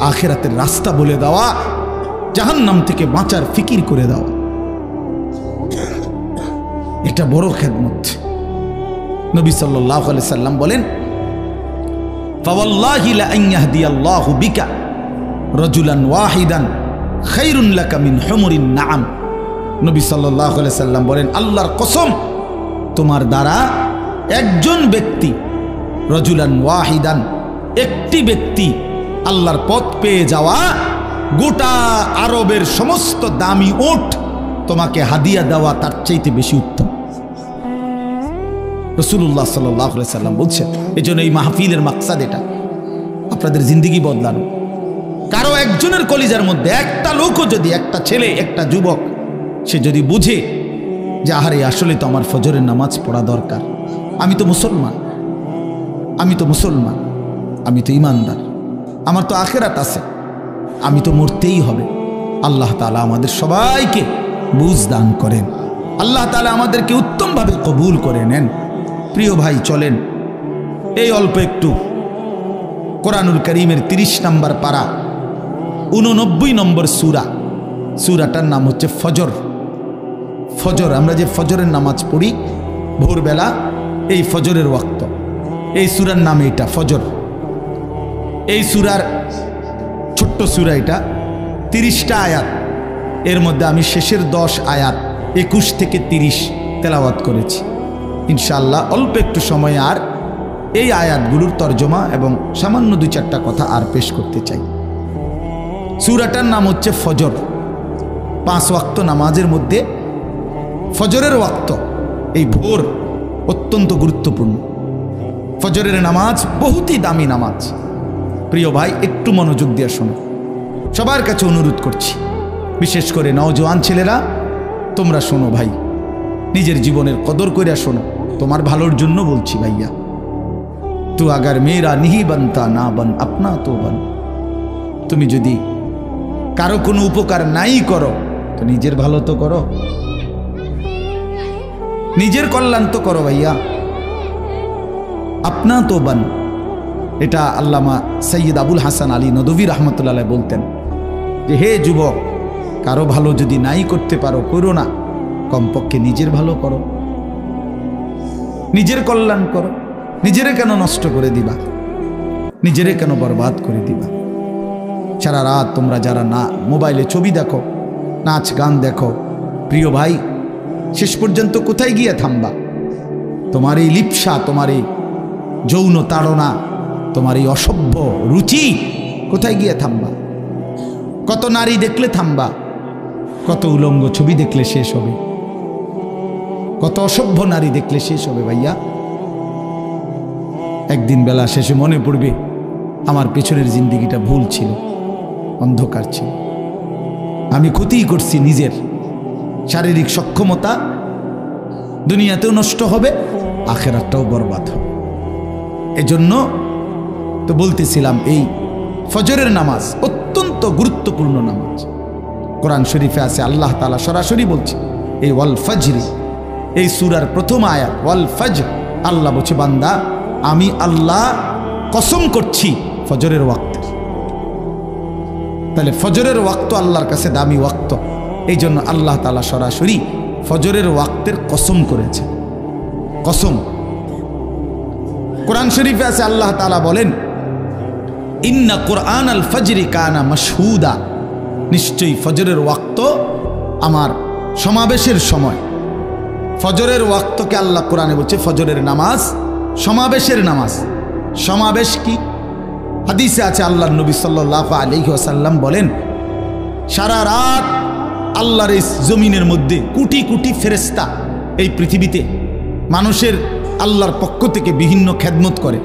আখিরাতের রাস্তা বলে দেওয়া, জাহান্নাম থেকে বাঁচার ফিকির করে দেওয়া। এটা বড় খেদমত। নবী সাল্লাল্লাহু আলাইহি সাল্লাম বলেন, ফাওয়াল্লাহি লা আন ইয়াহদিয়াল্লাহু বিকা রাজুলান ওয়াহিদান খায়রুন লাকা মিন হুমুরিন নাআম। নবী সাল্লাল্লাহু আলাইহি সাল্লাম বলেন, আল্লাহর কসম, তোমার দ্বারা একজন ব্যক্তি, রাজুলান ওয়াহিদান, একটি ব্যক্তি আল্লাহর পথ পেয়ে যাওয়া, গোটা আরবের সমস্ত দামি উট তোমাকে হাদিয়া দেওয়া তার চাইতে বেশি উত্তম। রাসূলুল্লাহ সাল্লাল্লাহু আলাইহি সাল্লাম বলছেন, এই জন্য এই মাহফিলের মাকসাদ এটা, আপনাদের জিন্দেগি বদলানো। কারো একজনের কলিজার মধ্যে একটা লোকও যদি, একটা ছেলে, একটা যুবক, সে যদি বুঝে যে আহারে আসলে তো আমার ফজরের নামাজ পড়া দরকার, আমি তো মুসলমান, আমি তো মুসলমান, আমি তো ইমানদার, আমার তো আখিরাত আছে, আমি তো মরতেই হবে। আল্লাহ তাআলা আমাদের সবাইকে বুঝ দান করেন, আল্লাহ তাআলা আমাদেরকে উত্তমভাবে কবুল করে নেন। প্রিয় ভাই, চলেন এই অল্প একটু কোরআনুল কারীমের 30 নম্বর পারা 89 নম্বর সূরা, সূরাটার নাম হচ্ছে ফজর। ফজর, আমরা যে ফজরের নামাজ পড়ি ভোরবেলা, এই ফজরের ওয়াক্ত, এই সূরার নাম এটা ফজর। এই সূরার ছোট্ট সূরা, এটা 30টা আয়াত, এর মধ্যে আমি শেষের 10 আয়াত 21 থেকে 30 তেলাওয়াত করেছি। ইনশাআল্লাহ অল্প একটু সময় আর এই আয়াতগুলোর তর্জমা এবং সামান্য 2-4টা কথা আর পেশ করতে চাই। সূরাটার নাম হচ্ছে ফজর। 5 ওয়াক্ত নামাজের মধ্যে ফজরের ওয়াক্ত, এই ভোর অত্যন্ত গুরুত্বপূর্ণ। ফজরের নামাজ বহুতই দামি নামাজ। প্রিয় ভাই, একটু মনোযোগ দিয়ে শোনো, সবার কাছে অনুরোধ করছি, বিশেষ করে নওজোয়ান ছেলেরা, তোমরা শোনো ভাই, নিজের জীবনের কদর কইরা শোনো, তোমার ভালোর জন্য বলছি ভাইয়া। তু আগার মেরা নিহি বানতা না বান আপনা তো বান, তুমি যদি কারো কোনো উপকার নাই করো তো নিজের ভালো তো করো, নিজের কল্যাণ তো করো ভাইয়া। আপনা তো বান, এটা আল্লামা সৈয়দ আবুল হাসান আলী নদভী রহমতুল্লাহ আলাইহি বলতেন যে, হে যুবক, কারো ভালো যদি নাই করতে পারো, করো না, কমপক্ষে নিজের ভালো করো, নিজের কল্যাণ করো। নিজেরে কেন নষ্ট করে দিবা, নিজেরে কেন বরবাদ করে দিবা? সারা রাত তোমরা যারা না মোবাইলে ছবি দেখো, নাচ গান দেখো, প্রিয় ভাই, শেষ পর্যন্ত কোথায় গিয়ে থামবা? তোমার এই লিপ্সা, তোমার এই যৌন তাড়না, তোমার এই অসভ্য রুচি কোথায় গিয়ে থামবা? কত নারী দেখলে থামবা? কত উলঙ্গ ছবি দেখলে শেষ হবে? কত অসভ্য নারী দেখলে শেষ হবে ভাইয়া? একদিন বেলা শেষে মনে পড়বে, আমার পেছনের জিন্দেগিটা ভুল ছিল, অন্ধকার ছিল, আমি ক্ষতিই করছি নিজের। শারীরিক সক্ষমতা দুনিয়াতেও নষ্ট হবে, আখিরাতটাও বরবাদ হবে। এজন্য তো বলতেছিলাম, এই ফজরের নামাজ অত্যন্ত গুরুত্বপূর্ণ নামাজ। কোরআন শরীফে আছে, আল্লাহ তাআলা সরাসরি বলছে, এই ওয়াল ফজরি, এই সূরার প্রথম আয়াত ওয়াল ফজর, আল্লাহ বলছে, বান্দা আমি আল্লাহ কসম করছি ফজরের ওয়াক্ত। তাহলে ফজরের ওয়াক্ত আল্লাহর কাছে দামি ওয়াক্ত, এই জন্য আল্লাহ তাআলা সরাসরি ফজরের ওয়াক্তের কসম করেছে। কসম কোরআন শরীফে আছে, আল্লাহ তাআলা বলেন, ইন্না কুরআন আল ফজরি কানা মাশহুদা, নিশ্চয়ই ফজরের ওয়াক্ত আমার সমাবেশের সময়। ফজরের ওয়াক্তকে আল্লাহ কোরআনে বলছে ফজরের নামাজ সমাবেশের নামাজ। সমাবেশ কি? হাদিসে আছে আল্লাহর নবী সাল্লাল্লাহু আলাইহি ওয়াসাল্লাম বলেন, সারা রাত আল্লাহর এই জমিনের মধ্যে কোটি কোটি ফেরেশতা এই পৃথিবীতে মানুষের আল্লাহর পক্ষ থেকে বিভিন্ন খেদমত করে,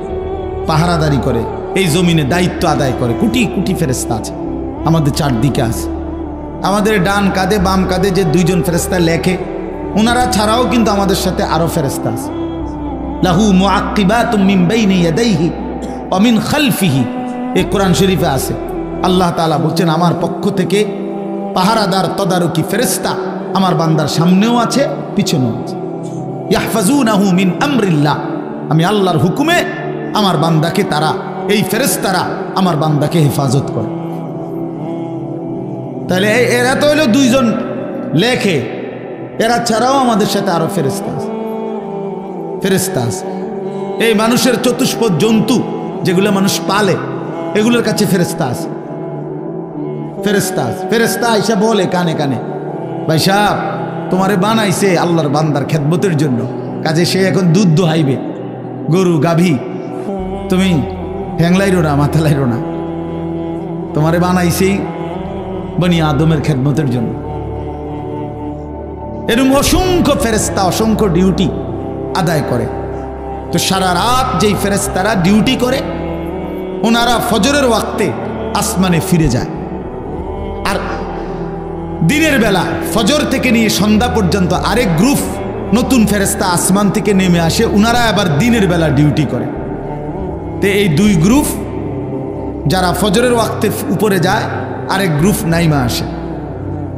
পাহারাদারি করে, এই জমিনে দায়িত্ব আদায় করে। কোটি কোটি ফেরেশতা আছে আমাদের চারদিকে আছে। আমাদের ডান কাঁধে বাম কাঁধে যে দুইজন ফেরেশতা লেখে, ওনারা ছাড়াও কিন্তু আমাদের সাথে আরো ফেরেশতা আছে। লাহু মুআক্কিবাতুম মিন বাইনি ইয়াদাইহি ওয়া মিন খালফিহি, এই কোরআন শরীফে আছে। আল্লাহ তাআলা বলছেন আমার পক্ষ থেকে পাহারাদার তদারকি ফেরেশতা আমার বান্দার সামনেও আছে, পিছনেও আছে। ইয়াহফাজুনাহু মিন আমরিল্লাহ, আমি আল্লাহর হুকুমে আমার বান্দাকে তারা, এই ফেরেশতারা আমার বান্দাকে হেফাজত করে। তাহলে এরা তো হইল দুইজন লেখে, এরা ছাড়াও আমাদের সাথে আরো ফেরেশতা আছে। ফেরেশতা আছে এই মানুষের চতুষ্পদ জন্তু যেগুলো মানুষ পালে, এগুলোর কাছে ফেরেশতা আছে। ফেরেশতা আছে, ফেরেশতা আইসা বলে কানে কানে, ভাই সাহেব তোমারে বানাইছে আল্লাহর বান্দার খেদমতের জন্য, কাজে সে এখন দুধ দোহাইবে, গরু গাভী, তুমি ঠ্যাংলাইরো না, মাথা লাইরো না, তোমারে বানাইছেই বনি আদমের খেদমতের জন্য। এরকম অসংখ্য ফেরেশতা অসংখ্য ডিউটি আদায় করে। তো সারা রাত যেই ফেরেশতারা ডিউটি করে, ওনারা ফজরের ওয়াক্তে আসমানে ফিরে যায়। আর দিনের বেলা ফজর থেকে নিয়ে সন্ধ্যা পর্যন্ত আরেক গ্রুপ নতুন ফেরেশতা আসমান থেকে নেমে আসে, ওনারা আবার দিনের বেলা ডিউটি করে। তো এই দুই গ্রুপ, যারা ফজরের ওয়াক্তে উপরে যায়, আরেক গ্রুপ নাইমা আসে।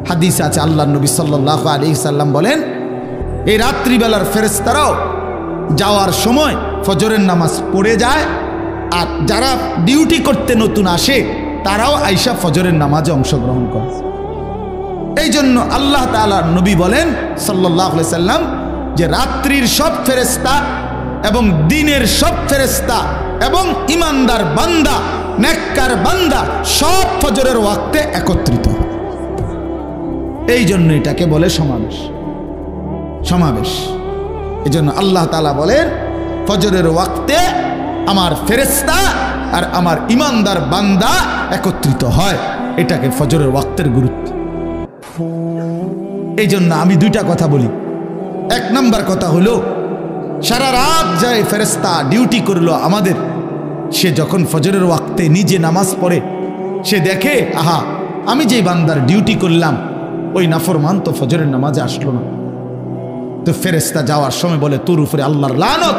হাদিস আছে আল্লাহর নবী সাল্লাল্লাহু আলাইহি সাল্লাম বলেন, এই রাত্রিবেলার ফেরেশতারাও যাওয়ার সময় ফজরের নামাজ পড়ে যায়, আর যারা ডিউটি করতে নতুন আসে তারাও আইসা ফজরের নামাজে অংশগ্রহণ করে। এই জন্য আল্লাহ তাআলা নবী বলেন সাল্লাল্লাহু আলাইহি সাল্লাম যে রাত্রির সব ফেরেশতা এবং দিনের সব ফেরেশতা এবং ইমানদার বান্দা, নেককার বান্দা সব ফজরের ওয়াক্তে একত্রিত। এই জন্য এটাকে বলে সমাবেশ। সমাবেশ এই জন্য আল্লাহ তাআলা বলেন ফজরের ওয়াক্তে আমার ফেরেশতা আর আমার ইমানদার বান্দা একত্রিত হয়, এটাকে ফজরের ওয়াক্তের গুরুত্ব। এই জন্য আমি দুইটা কথা বলি। এক নাম্বার কথা হলো, সারা রাত যায় ফেরেশতা ডিউটি করলো আমাদের, সে যখন ফজরের ওয়াক্তে নিজে নামাজ পড়ে, সে দেখে আহা আমি যেই বান্দার ডিউটি করলাম ওই নাফরমান তো ফজরের নামাজে আসলো না। তো ফেরেশতা যাওয়ার সময় বলে, তোর উপরে আল্লাহর লানত,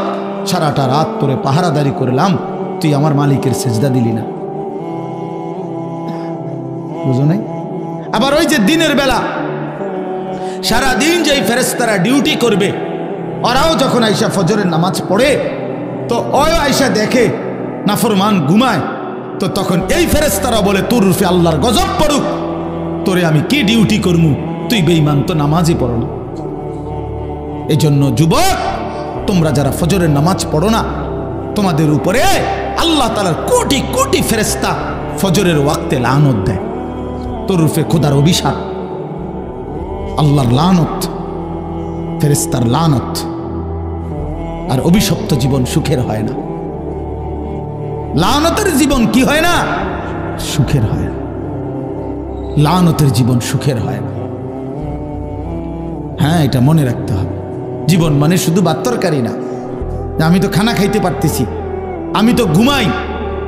সারাটা রাত তোরে পাহারাদারি করলাম, তুই আমার মালিকের সেজদা দিলি না। বুঝো নাই? আবার ওই যে দিনের বেলা সারাদিন যেই ফেরেশতারা ডিউটি করবে, ওরাও যখন আইসা ফজরের নামাজ পড়ে, তো ওই আইসা দেখে নাফরমান ঘুমায়, তো তখন এই ফেরেশতারা বলে, তোর রূপে আল্লাহর গজব পড়ুক, তোরে আমি কি ডিউটি করমু, তুই বেঈমান, তো নামাজই পড়ো না। এই জন্য যুবক, তোমরা যারা ফজরের নামাজ পড়ো না, তোমাদের উপরে আল্লাহ তাআলার কোটি কোটি ফেরেশতা ফজরের ওয়াক্তে লানত দেয়। তোর রূপে খোদার অভিশাপ, আল্লাহর লানত, ফেরেশতার লানত। আর অভিশপ্ত জীবন সুখের হয় না। লানতের জীবন কি হয় না? সুখের হয় না। লানতের জীবন সুখের হয় না। হ্যাঁ, এটা মনে রাখতে হবে। জীবন মানে শুধু ভাত তরকারি না, আমি তো খানা খাইতে পারতেছি, আমি তো ঘুমাই,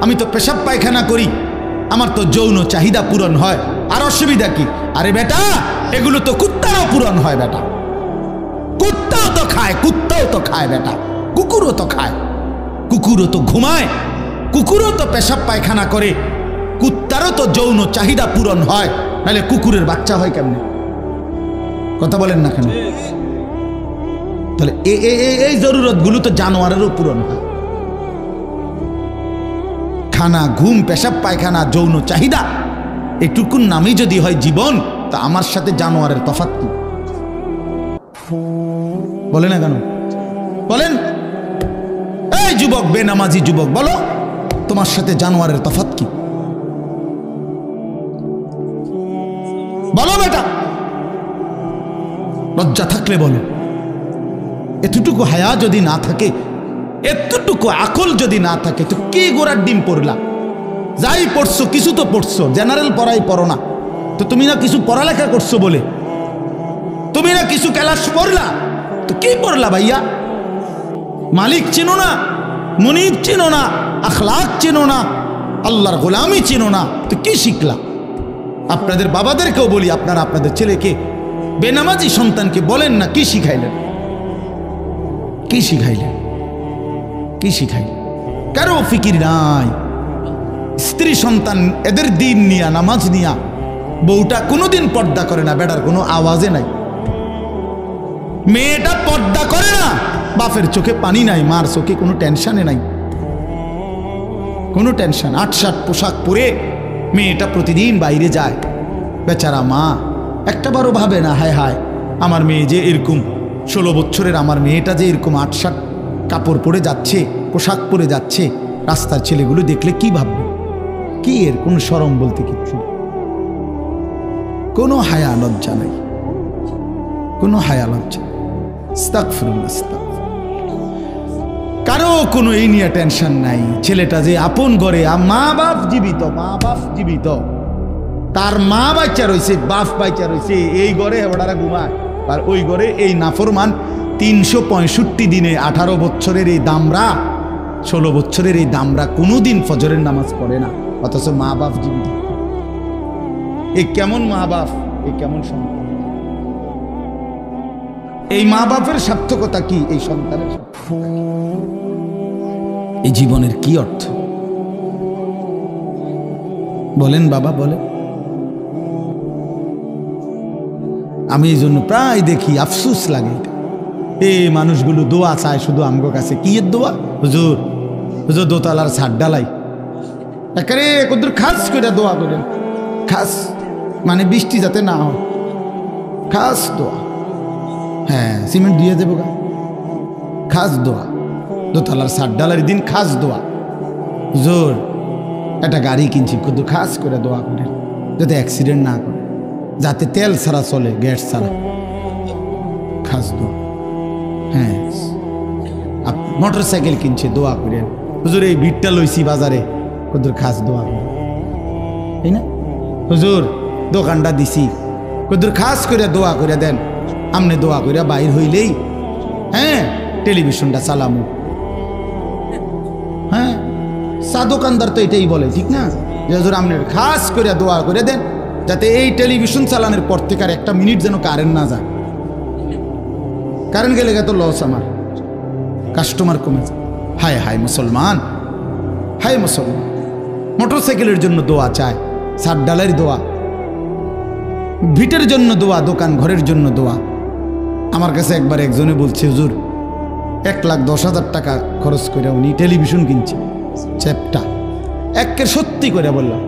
আমি তো পেশাব পায়খানা করি, আমার তো যৌন চাহিদা পূরণ হয়, আর অসুবিধা কি? আরে বেটা, এগুলো তো কুত্তারও পূরণ হয় বেটা। কুত্তাও তো খায়, কুত্তাও তো খায় বেটা, কুকুরও তো খায়, কুকুরও তো ঘুমায়, কুকুরও তো পেশাব পায়খানা করে, কুত্তারও তো যৌন চাহিদা পূরণ হয়, নাহলে কুকুরের বাচ্চা হয় কেমনে? কথা বলেন না কেন? তাহলে এই জরুরতগুলো তো জানোয়ারেরও পূরণ হয়। খানা, ঘুম, পেশাব পায়খানা, যৌন চাহিদা, এটুকুর নামই যদি হয় জীবন, তা আমার সাথে জানোয়ারের তফাৎ কি? বলে না কেন? বলেন। এই যুবক, বেনামাজি যুবক, বলো তোমার সাথে জানোয়ারের তফাৎ কি? লজ্জা থাকলে বলো। এতটুকু হায়া যদি না থাকে, এতটুকু আকল যদি না থাকে, তো কি গোড়ার ডিম পড়লা? যাই পড়ছো কিছু তো পড়ছো, জেনারেল পড়াই পড়ো না তো। তুমি না কিছু পড়ালেখা করছো বলে, তুমি না কিছু ক্লাস পড়লা, তো কি পড়লা ভাইয়া? মালিক চিনো না, মুনিব চিনো না, আখলাক চিনো না, আল্লাহর গোলামি চিনো না, তো কি শিখলা? আপনাদের বাবাদেরকেও বলি, আপনারা আপনাদের ছেলেকে, বেনামাজি সন্তানকে বলেন না কি শিখাইলেন, কি শিখাইলেন, কি শিখাইলেন? কারো ফিকির নাই। স্ত্রী সন্তান এদের দিন নিয়া, নামাজ নিয়া, বউটা কোনোদিন পর্দা করে না, বেটার কোনো আওয়াজে নাই। মেয়েটা পর্দা করে না, বাপের চোখে পানি নাই, মার চোখে কোনো টেনশনে নাই, কোনো টেনশন। ৮-৭ পোশাক পরে মেয়েটা প্রতিদিন বাইরে যায়, বেচারা মা একটাবারও ভাবে না, হায় হায় আমার মেয়ে যে এরকম 16 বছরের আমার মেয়েটা যে এরকম ৮-৭ কাপড় পরে যাচ্ছে, পোশাক পরে যাচ্ছে, রাস্তার ছেলেগুলো দেখলে কি ভাববে? কি এর কোনো শরম বলতে কিচ্ছু, কোনো হায়া লজ্জা নাই, কোনো হায়া লজ্জা। আস্তাগফিরুল্লাহ, কারো কোনো এই নিয়ে টেনশন নাই। ছেলেটা যে আপন ঘরে, মা বাপ জীবিত, মা বাপ জীবিত, তার মা বাচ্চা রয়েছে, বাপ বাচ্চা রয়েছে, এই ঘরে ওনারা ঘুমায়, আর ওই ঘরে এই নাফরমান 365 দিনে 18 বছরের এই দামরা, 16 বছরের এই দামরা কোনোদিন ফজরের নামাজ পড়ে না, অথচ মা বাপ জীবিত। এ কেমন মা বাপ, এ কেমন সন্তান? এই মা বাপের সার্থকতা কি? এই সন্তানের এই জীবনের কি অর্থ বলেন বাবা, বলেন। আমি এই জন্য প্রায় দেখি, আফসোস লাগে, এই মানুষগুলো দোয়া চায় শুধু আমগো কাছে। কি এর দোয়া? হুজুর, হুজুর দোতলার ছাদ ডালাই, একেবারে কদ্দুর খাস করে দোয়া করেন, খাস মানে বৃষ্টি যাতে না হয়, খাস দোয়া। হ্যাঁ, সিমেন্ট দিয়ে দেবো গা, খাস দোয়া। দোতলার ছাদ ডালার দিন খাস দোয়া। হুজুর একটা গাড়ি কিনছি, কদ্দুর খাস করে দোয়া করেন যাতে অ্যাক্সিডেন্ট না করে, যাতে তেল ছাড়া চলে, গ্যাস ছাড়া, খাস দোয়া। হ্যাঁ, মোটর সাইকেল কিনছে, দোয়া করেন। হুজুর এই ভিড়টা লইছি বাজারে, কদ্দুর খাস দোয়া করেন, তাই না? হুজুর দোকানটা দিছি, কদ্দুর খাস করে দোয়া করে দেন। আমনে দোয়া করে বাইর হইলেই, হ্যাঁ, টেলিভিশনটা চালামু। হ্যাঁ, চা দোকানদার তো এটাই বলে, ঠিক না? যে হুজুর আমনে খাস করে দোয়া করে দেন যাতে এই টেলিভিশন চালানোর পর থেকে আর একটা মিনিট যেন কারেন্ট না যায়। কারেন্ট গেলে তো লস, আমার কাস্টমার কমে যায়। হায় হায় মুসলমান, হায় মুসলমান, মোটর সাইকেলের জন্য দোয়া চায়, ছাদ ডালের দোয়া, ভিটের জন্য দোয়া, দোকান ঘরের জন্য দোয়া। আমার কাছে একবার একজনে বলছে, হুজুর 1,10,000 টাকা খরচ করে উনি টেলিভিশন কিনছে, চ্যাপটা একের সত্যি করে বললাম।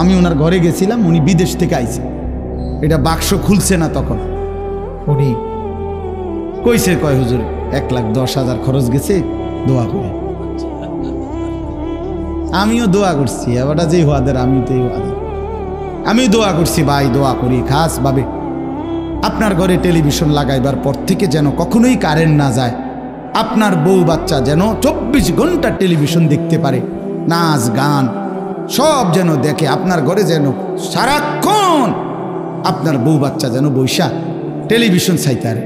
আমি ওনার ঘরে গেছিলাম, উনি বিদেশ থেকে আইছে, এটা বাক্স খুলছে না তখন, উনি কইছে, কয় হুজুর 1,10,000 খরচ গেছে, দোয়া করে। আমিও দোয়া করছি, এবারটা যে হওয়াদের, আমি তো এই হওয়াদের, আমি দোয়া করছি, ভাই দোয়া করি খাস ভাবে আপনার ঘরে টেলিভিশন লাগাইবার পর থেকে যেন কখনোই কারেন্ট না যায়, আপনার বউ বাচ্চা যেন 24 ঘন্টা টেলিভিশন দেখতে পারে, নাচ গান সব যেন দেখে, আপনার ঘরে যেন সারাক্ষণ আপনার বউ বাচ্চা যেন বৈশা টেলিভিশন চাইতারে।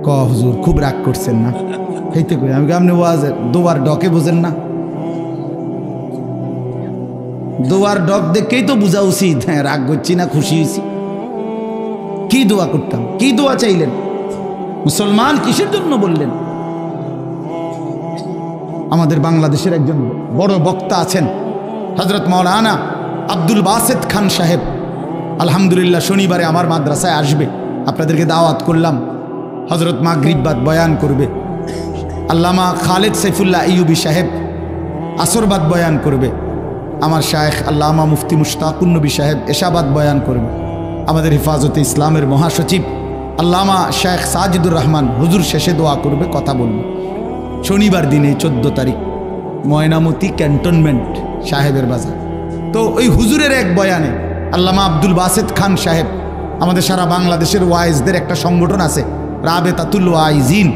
ক হুজুর খুব রাগ করছেন না? খাইতে করি আমি, আপনি দোয়ার ডকে বোঝেন না? দোয়ার ডক দেখেই তো বোঝা উচিত, হ্যাঁ রাগ করছি না খুশি হয়েছি। কি দোয়া করতাম, কি দোয়া চাইলেন? মুসলমান কিসের জন্য বললেন? আমাদের বাংলাদেশের একজন বড় বক্তা আছেন, হযরত মাওলানা আব্দুল বাসেত খান সাহেব। আলহামদুলিল্লাহ শনিবারে আমার মাদ্রাসায় আসবে, আপনাদেরকে দাওয়াত করলাম। হযরত মাগরিব বাদ বয়ান করবে। আল্লামা খালেদ সাইফুল্লাহ আইয়ুবী সাহেব আসরবাদ বয়ান করবে। আমার শায়েখ আল্লামা মুফতি মুশতাকুন নবী সাহেব এশাবাদ বয়ান করবে। আমাদের হেফাজতে ইসলামের মহাসচিব আল্লামা শায়েখ সাজিদুর রহমান হুজুর শেষে দোয়া করবে, কথা বলবে। শনিবার দিনে 14 তারিখ ময়নামতি ক্যান্টনমেন্ট সাহেবের বাজার। তো ওই হুজুরের এক বয়ানে আল্লামা আব্দুল বাসেত খান সাহেব আমাদের সারা বাংলাদেশের ওয়াইজদের একটা সংগঠন আছে, রাবেতাতুল ওয়াইজিন।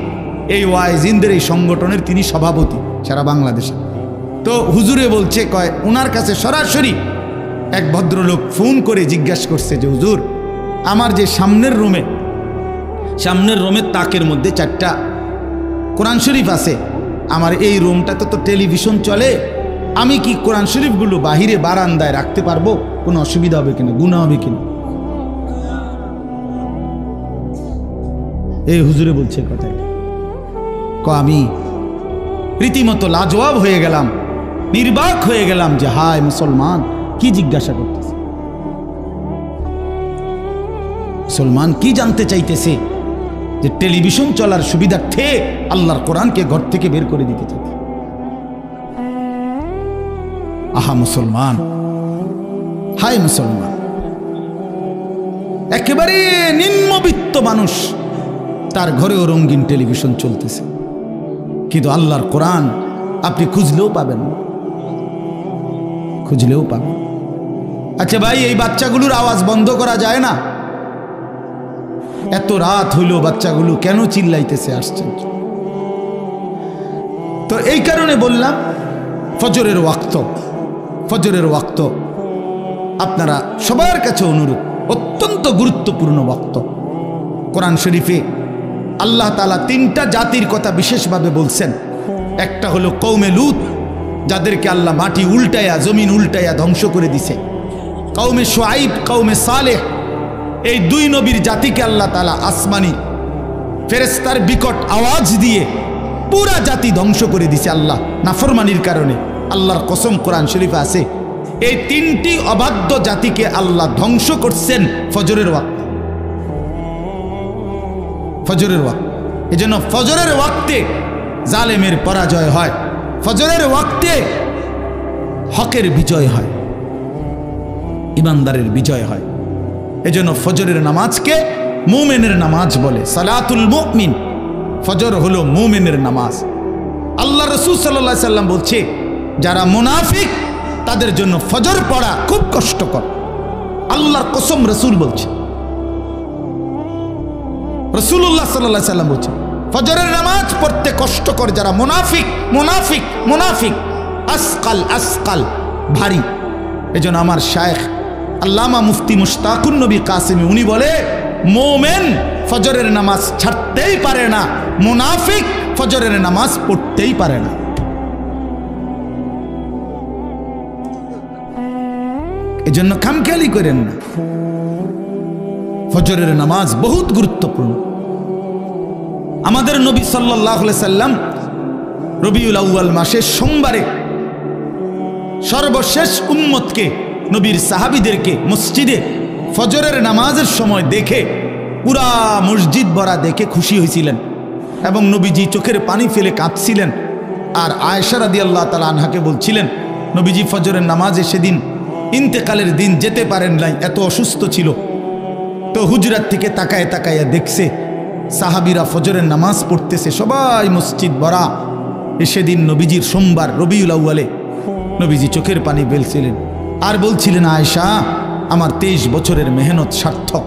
এই ওয়াইজিনদের এই সংগঠনের তিনি সভাপতি সারা বাংলাদেশে। তো হুজুরে বলছে, কয় ওনার কাছে সরাসরি এক ভদ্রলোক ফোন করে জিজ্ঞাসা করছে যে হুজুর, আমার যে সামনের রুমের তাকের মধ্যে 4টা কোরআন শরীফ আছে, আমার এই রুমটাতে তো টেলিভিশন চলে, আমি কি কোরআন শরীফগুলো বাহিরে বারান্দায় রাখতে পারবো? কোনো অসুবিধা হবে কিনা, গুনাহ হবে কিনা? এই হুজুরে বলছে কথা। আমি রীতিমতো লাজবাব হয়ে গেলাম, নির্বাক হয়ে গেলাম যে হায় মুসলমান কি জিজ্ঞাসা করতেছে, মুসলমান কি জানতে চাইতেছে যে টেলিভিশন চলার সুবিধার্থে আল্লাহর কোরআনকে ঘর থেকে বের করে দিতে চাইছে। আহা মুসলমান, হায় মুসলমান, একেবারে নিম্নবিত্ত মানুষ, তার ঘরেও রঙিন টেলিভিশন চলতেছে, কিন্তু আল্লাহর কোরআন আপনি খুঁজলেও পাবেন না, খুঁজলেও পাবেন। আচ্ছা ভাই, এই বাচ্চাগুলোর আওয়াজ বন্ধ করা যায় না? এত রাত হইল বাচ্চাগুলো কেন চিল্লাইতেছে? আশ্চর্য। তো এই কারণে বললাম ফজরের ওয়াক্ত আপনারা সবার কাছে অনুরোধ, অত্যন্ত গুরুত্বপূর্ণ ওয়াক্ত। কোরআন শরীফে আল্লাহ তাআলা 3টা জাতির কথা বিশেষভাবে বলছেন। একটা হলো কওমে লূত, যাদেরকে আল্লাহ মাটি উল্টায়া, জমিন উল্টায়া ধ্বংস করে দিছে। কওমে শুআইব, কওমে সালেহ, এই 2 নবীর জাতিকে আল্লাহ তাআলা আসমানি ফেরেশতার বিকট আওয়াজ দিয়ে পুরা জাতি ধ্বংস করে দিছে আল্লাহ নাফরমানির কারণে। আল্লাহর কসম কোরআন শরীফে আছে, এই 3টি অবাধ্য জাতিকে আল্লাহ ধ্বংস করছেন ফজরের ওয়াক্ত। এজন্য ফজরের ওয়াক্তে জালেমের পরাজয় হয়, ফজরের ওয়াক্তে হকের বিজয় হয়, ইমানদারের বিজয় হয়। এজন্য ফজরের নামাজকে মুমিনের নামাজ বলে, সালাতুল মুমিন। ফজর হলো মুমিনের নামাজ। আল্লাহ রাসূল সাল্লাল্লাহু আলাইহি সাল্লাম বলছে, যারা মুনাফিক তাদের জন্য ফজর পড়া খুব কষ্টকর। আল্লাহর কসম রাসূল বলছে, রাসূলুল্লাহ সাল্লাল্লাহু আলাইহি সাল্লাম বলছে ফজরের নামাজ পড়তে কষ্টকর যারা মুনাফিক, আসকাল, ভারী। এজন্য আমার শায়েখ আল্লামা মুফতি মুশতাকুন নবী কাসেমি উনি বলে, মুমিন ফজরের নামাজ ছাড়তেই পারে না, মুনাফিক ফজরের নামাজ পড়তেই পারে না। এজন্য খামখেয়ালি করেন না, ফজরের নামাজ বহুত গুরুত্বপূর্ণ। আমাদের নবী সাল্লাল্লাহু আলাইহি সাল্লাম রবিউল আউয়াল মাসের সোমবারে সর্বশেষ উম্মতকে, নবীর সাহাবীদেরকে মসজিদে ফজরের নামাজের সময় দেখে পুরা মসজিদ ভরা দেখে খুশি হয়েছিলেন এবং নবীজি চোখের পানি ফেলে কাঁদছিলেন। আর আয়েশা রাদিয়াল্লাহু তাআলা আনহাকে বলছিলেন, নবীজি ফজরের নামাজে সেদিন ইন্তেকালের দিন যেতে পারেন নাই, এত অসুস্থ ছিল। তো হুজরাত থেকে তাকায় দেখছে সাহাবীরা ফজরের নামাজ পড়তেছে, সবাই মসজিদ ভরা। সেদিন নবীজির সোমবার রবিউল আউয়ালে নবীজি চোখের পানি ফেলছিলেন আর বলছিলেন, আয়েশা আমার 23 বছরের মেহনত সার্থক।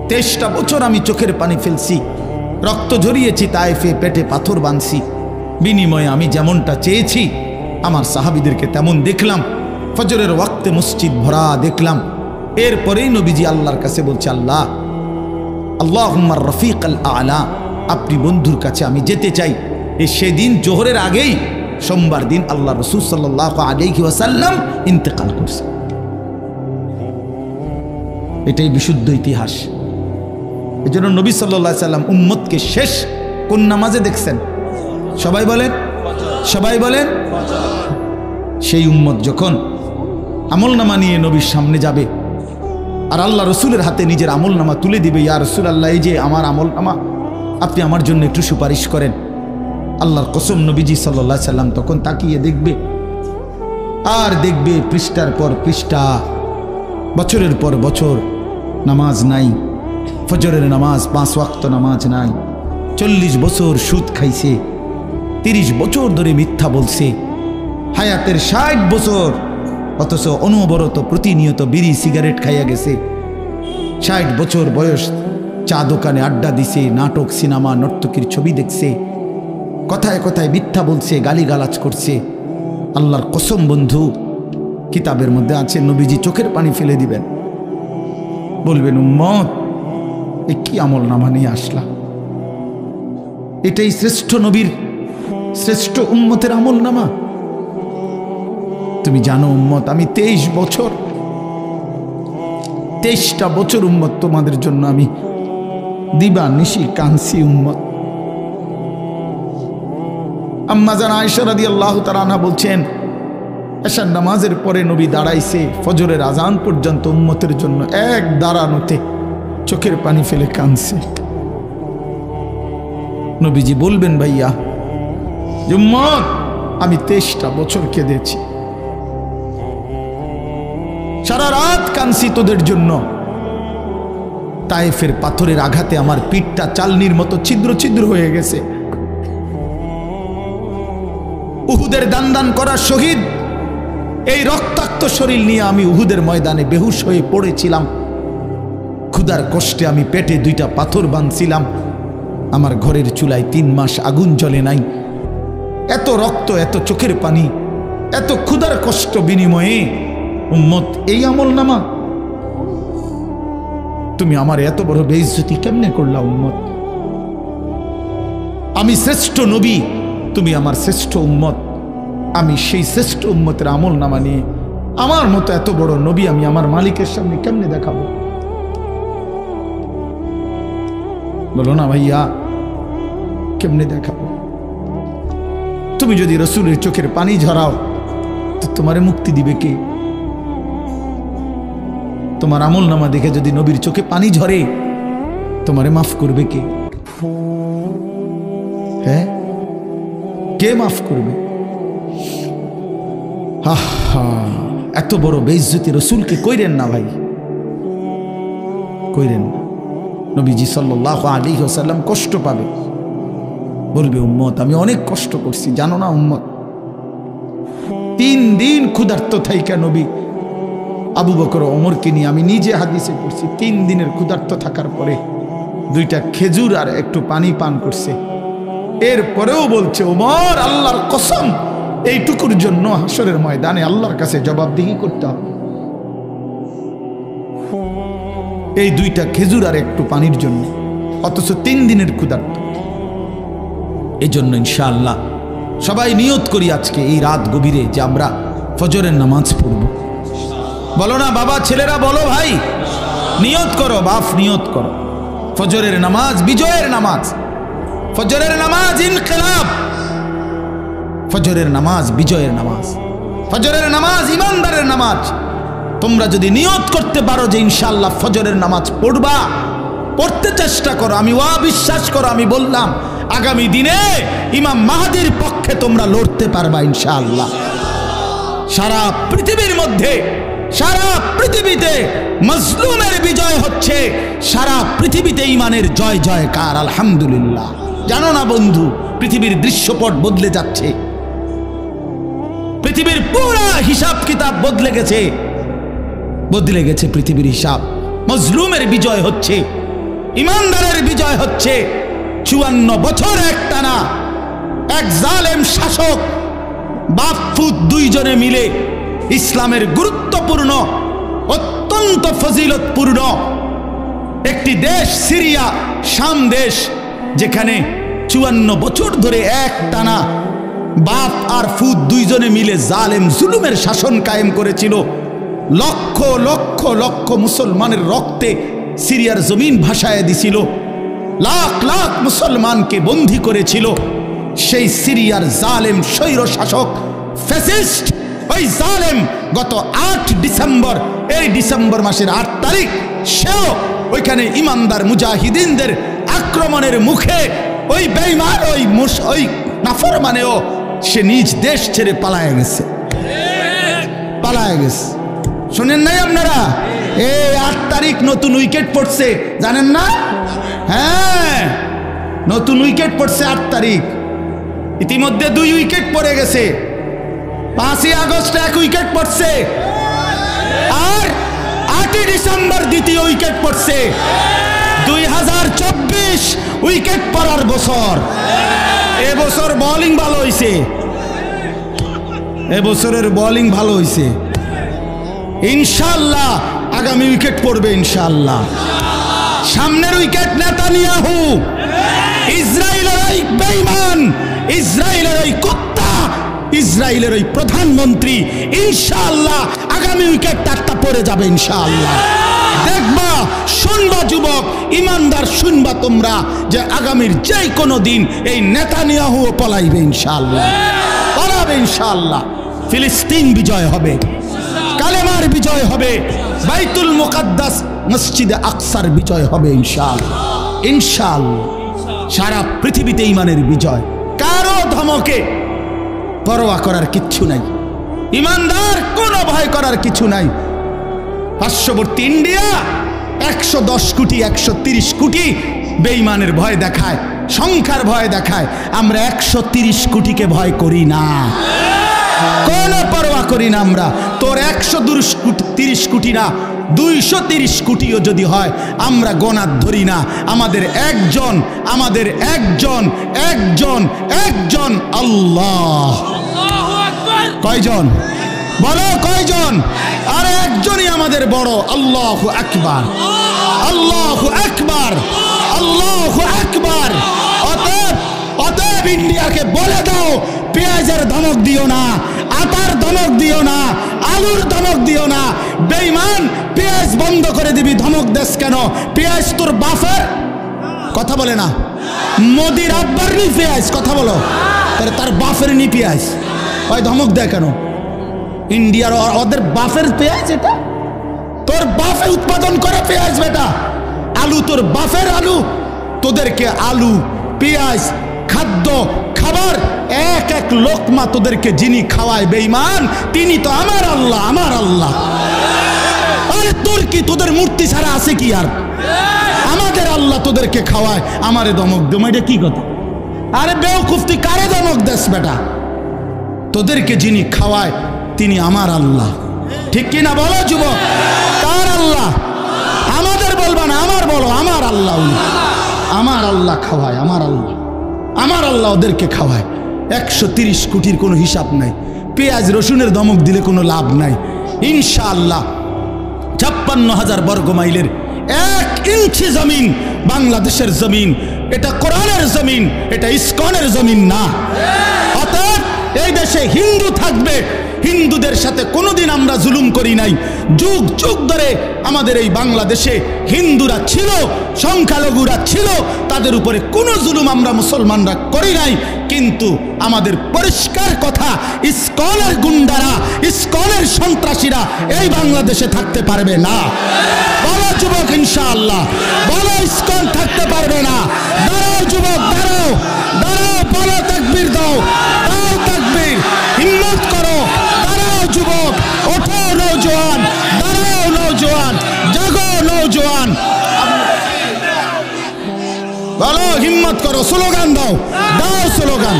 23টা বছর আমি চোখের পানি ফেলছি, রক্ত ঝরিয়েছি, তায়েফে পেটে পাথর বাঁধছি, বিনিময়ে আমি যেমনটা চেয়েছি আমার সাহাবীদেরকে তেমন দেখলাম। ফজরের ওয়াক্তে মসজিদ ভরা দেখলাম। এরপরেই নবীজি আল্লাহর কাছে বলছে, আল্লাহুম্মা রফিকাল আলা, আপনি বন্ধুর কাছে আমি যেতে চাই। সেদিন জোহরের আগেই সোমবার দিন আল্লাহ রাসূল সাল্লাল্লাহু আলাইহি ওয়াসাল্লাম ইন্তেকাল করছে। এটাই বিশুদ্ধ ইতিহাস। এজন্য নবী সাল্লাল্লাহু আলাইহি সাল্লাম উম্মতকে শেষ কোন নামাজে দেখছেন? সবাই বলেন। সেই উম্মত যখন আমলনামা নিয়ে নবীর সামনে যাবে আর আল্লাহ রসুলের হাতে নিজের আমলনামা তুলে দিবে, ইয়া রাসূলুল্লাহ, এই যে আমার আমলনামা, আপনি আমার জন্য একটু সুপারিশ করেন। আল্লাহর কসম নবীজি সাল্লাল্লাহু আলাইহি সাল্লাম তখন তাকিয়ে দেখবে আর দেখবে পৃষ্ঠার পর পৃষ্ঠা, বছরের পর বছর নামাজ নাই, ফজরের নামাজ 5 ওয়াক্ত নামাজ নাই, 40 বছর সুদ খাইছে, 30 বছর ধরে মিথ্যা বলছে, হায়াতের 60 বছর, অথচ অনবরত প্রতিনিয়ত বিড়ি সিগারেট খাইয়া গেছে, 60 বছর বয়স, চা দোকানে আড্ডা দিছে, নাটক সিনেমা নর্তকীর ছবি দেখছে, কথায় কথায় মিথ্যা বলছে, গালিগালাজ করছে। আল্লাহর কসম বন্ধু, কিতাবের মধ্যে আছে নবীজি চোখের পানি ফেলে দিবেন, বলবেন উম্মত এ কি আমল নামা নিয়ে আসলা? এটাই শ্রেষ্ঠ নবীর, শ্রেষ্ঠ উম্মতের আমল নামা? তুমি জানো উম্মত, আমি 23টা বছর উম্মত তোমাদের জন্য আমি দিবা নিশি কাঁদছি উম্মত। আম্মা জান আয়েশা রাদিয়াল্লাহু তাআলা আনহা বলছেন, এশার নামাজের পরে নবী দাঁড়াইছে ফজরের আজান পর্যন্ত উম্মতের জন্য এক দাঁড়ানোতে চোখের পানি ফেলে কাঁদছে। নবীজি বলবেন, ভাইয়া উম্মত আমি 23টা বছর কেঁদেছি, সারা রাত কাঁদছি তোদের জন্য। তায়েফের পাথরের আঘাতে আমার পিঠটা চালনির মতো ছিদ্র ছিদ্র হয়ে গেছে। উহুদের দান দান করা শহীদ, এই রক্তাক্ত শরীর নিয়ে আমি উহুদের ময়দানে বেহুশ হয়ে পড়েছিলাম। ক্ষুধার কষ্টে আমি পেটে 2টা পাথর বাঁধছিলাম। আমার ঘরের চুলায় 3 মাস আগুন জ্বলে নাই। এত রক্ত, এত চোখের পানি, এত ক্ষুধার কষ্ট বিনিময়ে উম্মত এই আমল নামা? তুমি আমার এত বড় বেইজ্জতি কেমনে করলা উম্মত? আমি শ্রেষ্ঠ নবী, তুমি আমার শ্রেষ্ঠ উম্মত। আমি সেই শ্রেষ্ঠ উম্মতের আমল নামা নিয়ে আমার মতো এত বড় নবী আমি আমার মালিকের সামনে কেমনে দেখাবো? বলো না ভাইয়া, কেমনে দেখাবো? তুমি যদি রসুলের চোখের পানি ঝরাও তো তোমারে মুক্তি দিবে কে? তোমার আমল নামা দেখে যদি নবীর চোখে পানি ঝরে তোমারে মাফ করবে কে? হ্যাঁ, কে মাফ করবে? এত বড় বেইজ্জতি রসুলকে কইরেন না ভাই, কইরেন না। নবীজি সাল্লাল্লাহু আলাইহি ওয়াসাল্লাম কষ্ট পাবে, বলবে উম্মত আমি অনেক কষ্ট করছি, জানো না উম্মত? 3 দিন ক্ষুধার্ত থাইকা নবী আবু বকর ওমরকে নিয়ে, আমি নিজে হাদিসে পড়ছি, 3 দিনের ক্ষুধার্ত থাকার পরে 2টা খেজুর আর একটু পানি পান করছে। এরপরেও বলছে, ওমর আল্লাহর কসম এইটুকুর জন্য হাসরের ময়দানে আল্লাহর কাছে জবাবদিহি করতে হবে, এই 2টা খেজুর আর একটু পানির জন্য, অথচ 3 দিনের ক্ষুধার্ত। এই জন্য ইনশাআল্লাহ সবাই নিয়ত করি আজকে এই রাত গভীরে যে আমরা ফজরের নামাজ পড়ব। বলো না বাবা, ছেলেরা বলো ভাই, নিয়ত করো, বাপ নিয়ত করো। ফজরের নামাজ বিজয়ের নামাজ, ফজরের নামাজ ইনকিলাব, ফজরের নামাজ বিজয়ের নামাজ, ফজরের নামাজ ইমানদারের নামাজ। তোমরা যদি নিয়ত করতে পারো যে ইনশাআল্লাহ ফজরের নামাজ পড়বা, পড়তে চেষ্টা করো, আমি বিশ্বাস করো, আমি বললাম আগামী দিনে ইমাম মাহদির পক্ষে তোমরা লড়তে পারবা ইনশাআল্লাহ। সারা পৃথিবীর মধ্যে, সারা পৃথিবীতে মজলুমের বিজয় হচ্ছে, সারা পৃথিবীতে ইমানের জয় জয়কার আলহামদুলিল্লাহ। জানো না বন্ধু, পৃথিবীর দৃশ্যপট বদলে যাচ্ছে, পৃথিবীর পুরো হিসাব কিতাব বদলে গেছে, বদলে গেছে পৃথিবীর হিসাব। মজলুমের বিজয় হচ্ছে, ইমানদারের বিজয় হচ্ছে। 54 বছর একটানা এক জালেম শাসক বাপ ফুত 2 জনে মিলে ইসলামের গুরুত্বপূর্ণ, অত্যন্ত ফজিলতপূর্ণ একটি দেশ সিরিয়া, শাম দেশ, যেখানে 54 বছর ধরে একটানা বাপ আর ফুত 2 জনে মিলে জালেম জুলুমের শাসন কায়েম করেছিল। লক্ষ লক্ষ লক্ষ মুসলমানের রক্তে সিরিয়ার জমিন ভাসায় দিছিল, লাখ লাখ মুসলমানকে বন্দী করেছিল। সেই সিরিয়ার জালেম স্বৈর শাসক ফ্যাসিস্ট ওই জালেম গত 8 ডিসেম্বর, এই ডিসেম্বর মাসের 8 তারিখ, সেও ওইখানে ইমানদার মুজাহিদিনদের আক্রমণের মুখে ওই বেঈমান, ওই নাফরমানেও সে নিজ দেশ ছেড়ে পালায় গেছে, পালায় গেছে। শোনেন নাই আপনারা? এই 8 তারিখ নতুন উইকেট পড়ছে, জানেন না? হ্যাঁ, নতুন উইকেট পড়ছে 8 তারিখ। ইতিমধ্যে 2 উইকেট পড়ে গেছে। 5ই আগস্ট 1 উইকেট পড়ছে, আর 8 30 ডিসেম্বর দ্বিতীয় উইকেট পড়ছে। 2024 উইকেট পড়ার বছর। এবছর বোলিং ভালো হয়েছে, এবছরের বোলিং ভালো হয়েছে। ইনশাআল্লাহ আগামী উইকেট পড়বে ইনশাআল্লাহ। সামনের উইকেট নেতানিয়াহু, ইসরায়েলের ওই বেঈমান, ইসরায়েলের ওই কুত্তা, ইসরায়েলের ওই প্রধানমন্ত্রী। ইনশাআল্লাহ আগামী উইকেট একটা পড়ে যাবে ইনশাআল্লাহ। দেখবা, শুনবা যুবক, ইমানদার শুনবা তোমরা, যে আগামীর যে কোনো দিন এই নেতানিয়াহু পলাইবে ইনশাআল্লাহ, পলাবে ইনশাআল্লাহ। ফিলিস্তিন বিজয় হবে, কালেমার বিজয় হবে, বাইতুল মুকাদ্দাস মসজিদে আকসার বিজয় হবে ইনশাআল্লাহ, ইনশাআল্লাহ। সারা পৃথিবীতে ইমানের বিজয়। কারো ধমকে পরোয়া করার কিচ্ছু নাই, ইমানদার কোনো ভয় করার কিছু নাই। পার্শ্ববর্তী ইন্ডিয়া 110 কোটি 130 কোটি বেঈমানের ভয় দেখায়, সংখ্যার ভয় দেখায়। আমরা 130 কোটিকে ভয় করি না, কোনো পরোয়া করি না আমরা। তোর 130 কোটি না, 230 কোটিও যদি হয় আমরা গোনার ধরি না। আমাদের একজন আল্লাহ। কয়জন বলো, কয়জন? আর একজনই আমাদের বড়। আল্লাহু আকবার, আল্লাহু আকবার, আল্লাহু আকবার। অতএব ইন্ডিয়াকে বলে দাও, পেঁয়াজের ধমক দিও না, আটার ধমক দিও না, আলুর ধমক দিও না। বেঈমান, পেঁয়াজ বন্ধ করে দিবি, ধমক দেশ কেন? পেঁয়াজ তোর বাফের, কথা বলে না। মোদির আব্বার নি পেঁয়াজ, কথা বলো। তার বাফের নি পেঁয়াজ, ওই ধমক দেয় কেন? ইন্ডিয়ার ওদের বাফের পেঁয়াজ এটা? তোর বাফে উৎপাদন করে পেঁয়াজ বেটা। আলু তোর বাফের আলু, তোদেরকে আলু, পেঁয়াজ, খাদ্য, খাবার এক এক লোকমা তোদেরকে যিনি খাওয়ায় বেঈমান, তিনি তো আমার আল্লাহ, আমার আল্লাহ। আরে তোর কি, তোদের মূর্তি ছাড়া আছে কি আর? আমাদের আল্লাহ তোদেরকে খাওয়ায়, আমারে ধমক দেব, এটা কি কথা? আরে বেওকুফ, তুই কারে ধমক দেস বেটা? তোদেরকে যিনি খাওয়ায় তিনি আমার আল্লাহ, ঠিক কি না বলো যুবক? কার আল্লাহ? আমাদের বলবা না, আমার বলো, আমার আল্লাহ। আমার আল্লাহ খাওয়ায়, আমার আল্লাহ, আমার আল্লাহ ওদেরকে খাওয়ায়। 130 কোটির কোনো হিসাব নাই। পেঁয়াজ রসুনের ধমক দিলে কোনো লাভ নাই ইনশাআল্লাহ। 56,000 বর্গ মাইলের 1 ইঞ্চি জমিন বাংলাদেশের জমিন। এটা কোরআনের জমিন, এটা ইসকনের জমিন না। অতএব এই দেশে হিন্দু থাকবে, হিন্দুদের সাথে কোনোদিন আমরা জুলুম করি নাই। যুগ যুগ ধরে আমাদের এই বাংলাদেশে হিন্দুরা ছিল, সংখ্যালঘুরা ছিল, তাদের উপরে কোনো জুলুম আমরা মুসলমানরা করি নাই। কিন্তু আমাদের পরিষ্কার কথা, ইসকনের গুন্ডারা, ইসকনের সন্ত্রাসীরা এই বাংলাদেশে থাকতে পারবে না। বলো যুবক ইনশাআল্লাহ, বলো ইসকন থাকতে পারবে না। দাঁড়াও যুবক, দাঁড়াও, দাঁড়াও, বলো তাকবীর দাও, দাও তাকবীর, হিম্মত করো, দাঁড়াও যুবক, ওঠো নওজোয়ান, দাঁড়াও নওজোয়ান, জাগো নওজোয়ান, বলো হিম্মত করো, স্লোগান দাও, দাও স্লোগান।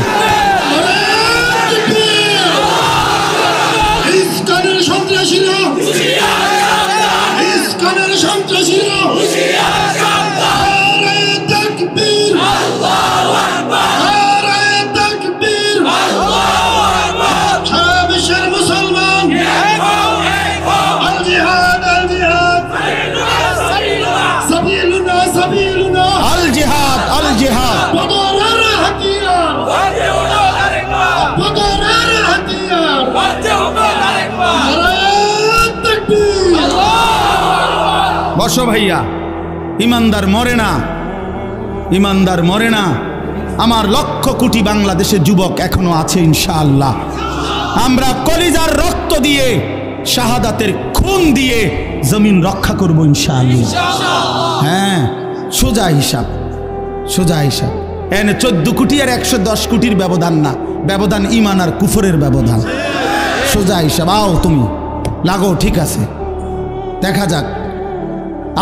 ইসকনের সন্ত্রাসীরা, ইসকনের সন্ত্রাসীরা, নারে তাকবীর, আল্লাহু আকবার, নারে তাকবীর, আল্লাহু আকবার। সারা বিশ্বের মুসলমান, আল জিহাদ, আল জিহাদ, সাবিলুনা, সাবিলুনা, আল জিহাদ, আল জিহাদ। বদরের হাতিয়ার, বদরের হাতিয়ার, নারে তাকবীর। বসো ভাইয়া, ইমানদার মরে না, ইমানদার মরে না। আমার লক্ষ কোটি বাংলাদেশের যুবক এখনো আছে ইনশাআল্লাহ। আমরা কলিজার রক্ত দিয়ে, শাহাদাতের খুন দিয়ে জমিন রক্ষা করব ইনশাআল্লাহ। হ্যাঁ, সোজা হিসাব, সোজা হিসাব। এনে 14 কোটি আর 110 কোটির ব্যবধান না, ব্যবধান ইমান আর কুফরের ব্যবধান। সোজা হিসাব। আও তুমি লাগো, ঠিক আছে, দেখা যাক।